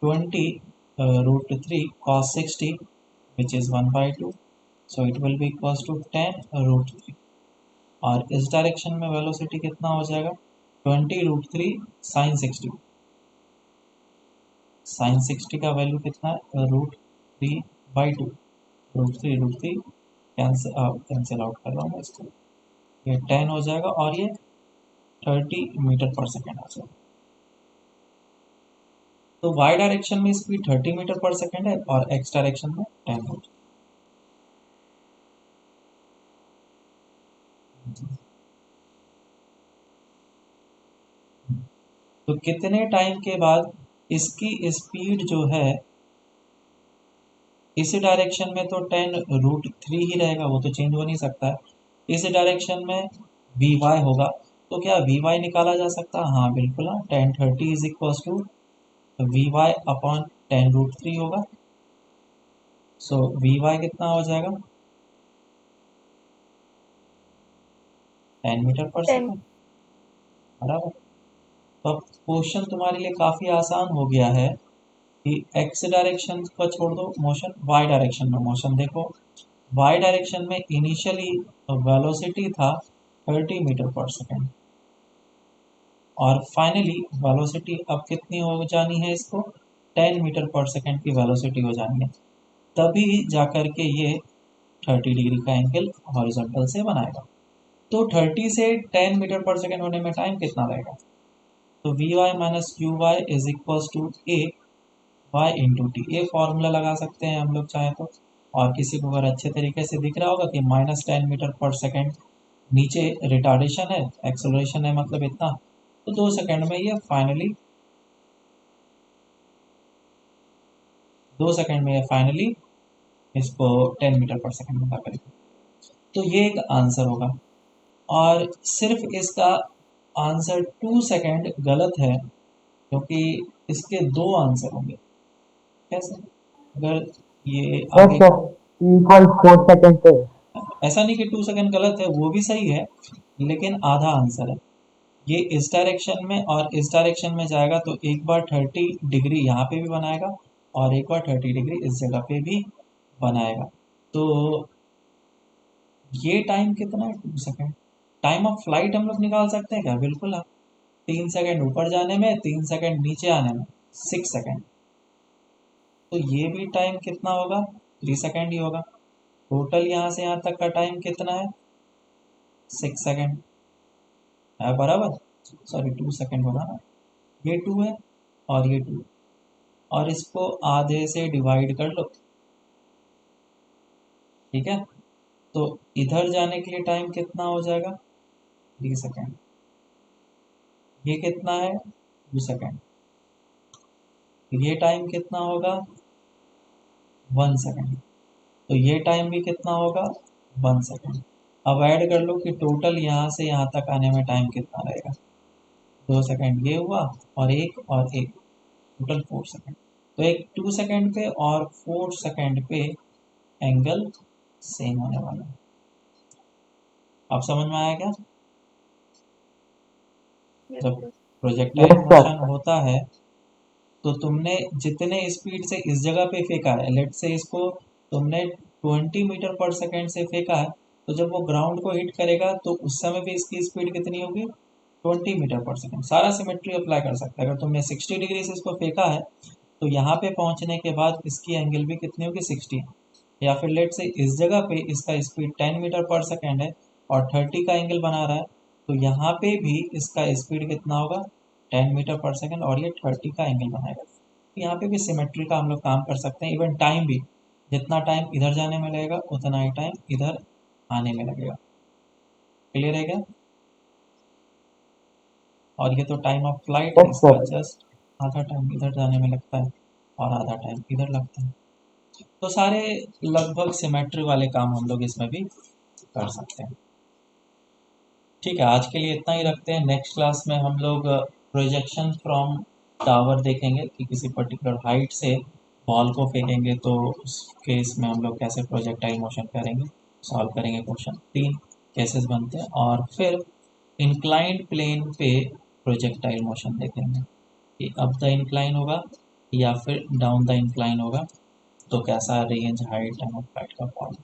Speaker 1: 20 root 3 cos 60 which is 1/2, so it will be equals to 10 root 3। और इस डायरेक्शन में वेलोसिटी कितना हो जाएगा 20 रूट 3 साइन 60। साइन 60 का वैल्यू कितना है रूट 3/2, रूट 3 कैंसिल आउट कर रहा हूँ मैं इसको, ये 10 हो जाएगा और ये 30 मीटर पर सेकेंड आ जाएगा। तो y डायरेक्शन में स्पीड 30 मीटर पर सेकेंड है और x डायरेक्शन में 10 हो। तो कितने टाइम के बाद इसकी स्पीड जो है इस डायरेक्शन में तो 10 रूट 3 ही रहेगा, वो तो चेंज हो नहीं सकता है। इस डायरेक्शन में vy होगा, तो क्या vy निकाला जा सकता है? हाँ बिल्कुल, हाँ 1030 is equal to vy upon 10 root 3 होगा। सो vy कितना हो जाएगा 10 मीटर पर
Speaker 4: 10।
Speaker 1: सेकेंड, बराबर। तो अब क्वेश्चन तुम्हारे लिए काफ़ी आसान हो गया है कि x डायरेक्शन को छोड़ दो, मोशन y डायरेक्शन में मोशन देखो। y डायरेक्शन में इनिशियली वेलोसिटी था 30 मीटर पर सेकेंड और फाइनली वेलोसिटी अब कितनी हो जानी है इसको 10 मीटर पर सेकेंड की वेलोसिटी हो जानी है, तभी जाकर के ये 30 डिग्री का एंगल हॉरिजॉन्टल से बनाएगा। तो 30 से 10 मीटर पर सेकेंड होने में टाइम कितना लगेगा? तो v y minus q y is equal to a y into t. ये फॉर्मूला लगा सकते हैं हम लोग चाहे तो। और किसी को अगर अच्छे तरीके से दिख रहा होगा कि -10 मीटर पर सेकेंड नीचे रिटार्डेशन है, एक्सेलरेशन है मतलब इतना, तो 2 सेकेंड में ये फाइनली 2 सेकेंड में ये फाइनली इसको 10 मीटर पर सेकेंड में करेगा। तो ये एक आंसर होगा। और सिर्फ इसका आंसर 2 सेकेंड गलत है, क्योंकि इसके 2 आंसर होंगे। कैसे? अगर ये
Speaker 2: यस
Speaker 1: आगे
Speaker 2: सर, इक्वल 4 सेकेंड पे।
Speaker 1: ऐसा नहीं कि 2 सेकेंड गलत है, वो भी सही है, लेकिन आधा आंसर है। ये इस डायरेक्शन में और इस डायरेक्शन में जाएगा तो एक बार 30 डिग्री यहाँ पे भी बनाएगा और एक बार 30 डिग्री इस जगह पे भी बनाएगा। तो ये टाइम कितना है? 2 सेकेंड। टाइम ऑफ फ्लाइट हम लोग निकाल सकते हैं क्या? बिल्कुल। आप 3 सेकेंड ऊपर जाने में, 3 सेकेंड नीचे आने में, 6 सेकेंड। तो ये भी टाइम कितना होगा? 3 सेकेंड ही होगा। टोटल यहाँ से यहाँ तक का टाइम कितना है? 6 सेकेंड है बराबर। सॉरी 2 सेकेंड होगा ना, ये 2 है और ये 2, और इसको आधे से डिवाइड कर लो, ठीक है। तो इधर जाने के लिए टाइम कितना हो जाएगा? 3 सेकेंड। ये कितना है? 2 सेकेंड। ये टाइम कितना होगा? 1 सेकेंड। तो ये टाइम भी कितना होगा? 1 सेकेंड। अब ऐड कर लो कि टोटल यहाँ से यहाँ तक आने में टाइम कितना रहेगा। 2 सेकेंड ये हुआ और एक, टोटल 4 सेकेंड। तो एक 2 सेकेंड पे और 4 सेकेंड पे एंगल सेम होने वाला है। अब समझ में आया क्या? जब प्रोजेक्टाइल
Speaker 2: यस
Speaker 1: मोशन
Speaker 2: सर।
Speaker 1: होता है तो तुमने जितने स्पीड से इस जगह पे फेंका है, लेट से इसको तुमने 20 मीटर पर सेकेंड से फेंका है, तो जब वो ग्राउंड को हिट करेगा तो उस समय भी इसकी स्पीड कितनी होगी? 20 मीटर पर सेकेंड। सारा सिमेट्री अप्लाई कर सकते हैं। अगर तुमने 60 डिग्री से इसको फेंका है तो यहाँ पे पहुँचने के बाद इसकी एंगल भी कितनी होगी? 60। या फिर लेट से इस जगह पे इसका स्पीड 10 मीटर पर सेकेंड है और 30 का एंगल बना रहा है, तो यहाँ पे भी इसका स्पीड कितना होगा? 10 मीटर पर सेकेंड और ये 30 का एंगल बनाएगा। तो यहाँ पे भी सिमेट्री का हम लोग काम कर सकते हैं। इवन टाइम भी, जितना टाइम इधर जाने में लगेगा उतना ही टाइम इधर आने में लगेगा। क्लियर है क्या? और ये तो टाइम ऑफ फ्लाइट है,
Speaker 2: यस
Speaker 1: इसका
Speaker 2: सर।
Speaker 1: जस्ट आधा टाइम इधर जाने में लगता है और आधा टाइम इधर लगता है। तो सारे लगभग सिमेट्री वाले काम हम लोग इसमें भी कर सकते हैं। ठीक है, आज के लिए इतना ही रखते हैं। नेक्स्ट क्लास में हम लोग प्रोजेक्शन फ्रॉम टावर देखेंगे कि किसी पर्टिकुलर हाइट से बॉल को फेंकेंगे तो उस केस में हम लोग कैसे प्रोजेक्टाइल मोशन करेंगे, सॉल्व करेंगे क्वेश्चन। 3 केसेस बनते हैं और फिर इंक्लाइंड प्लेन पे प्रोजेक्टाइल मोशन देखेंगे कि अप द इंक्लाइन होगा या फिर डाउन द इंक्लाइन होगा, तो कैसा रेंज, हाइट एंड फ्लाइट का फॉर्म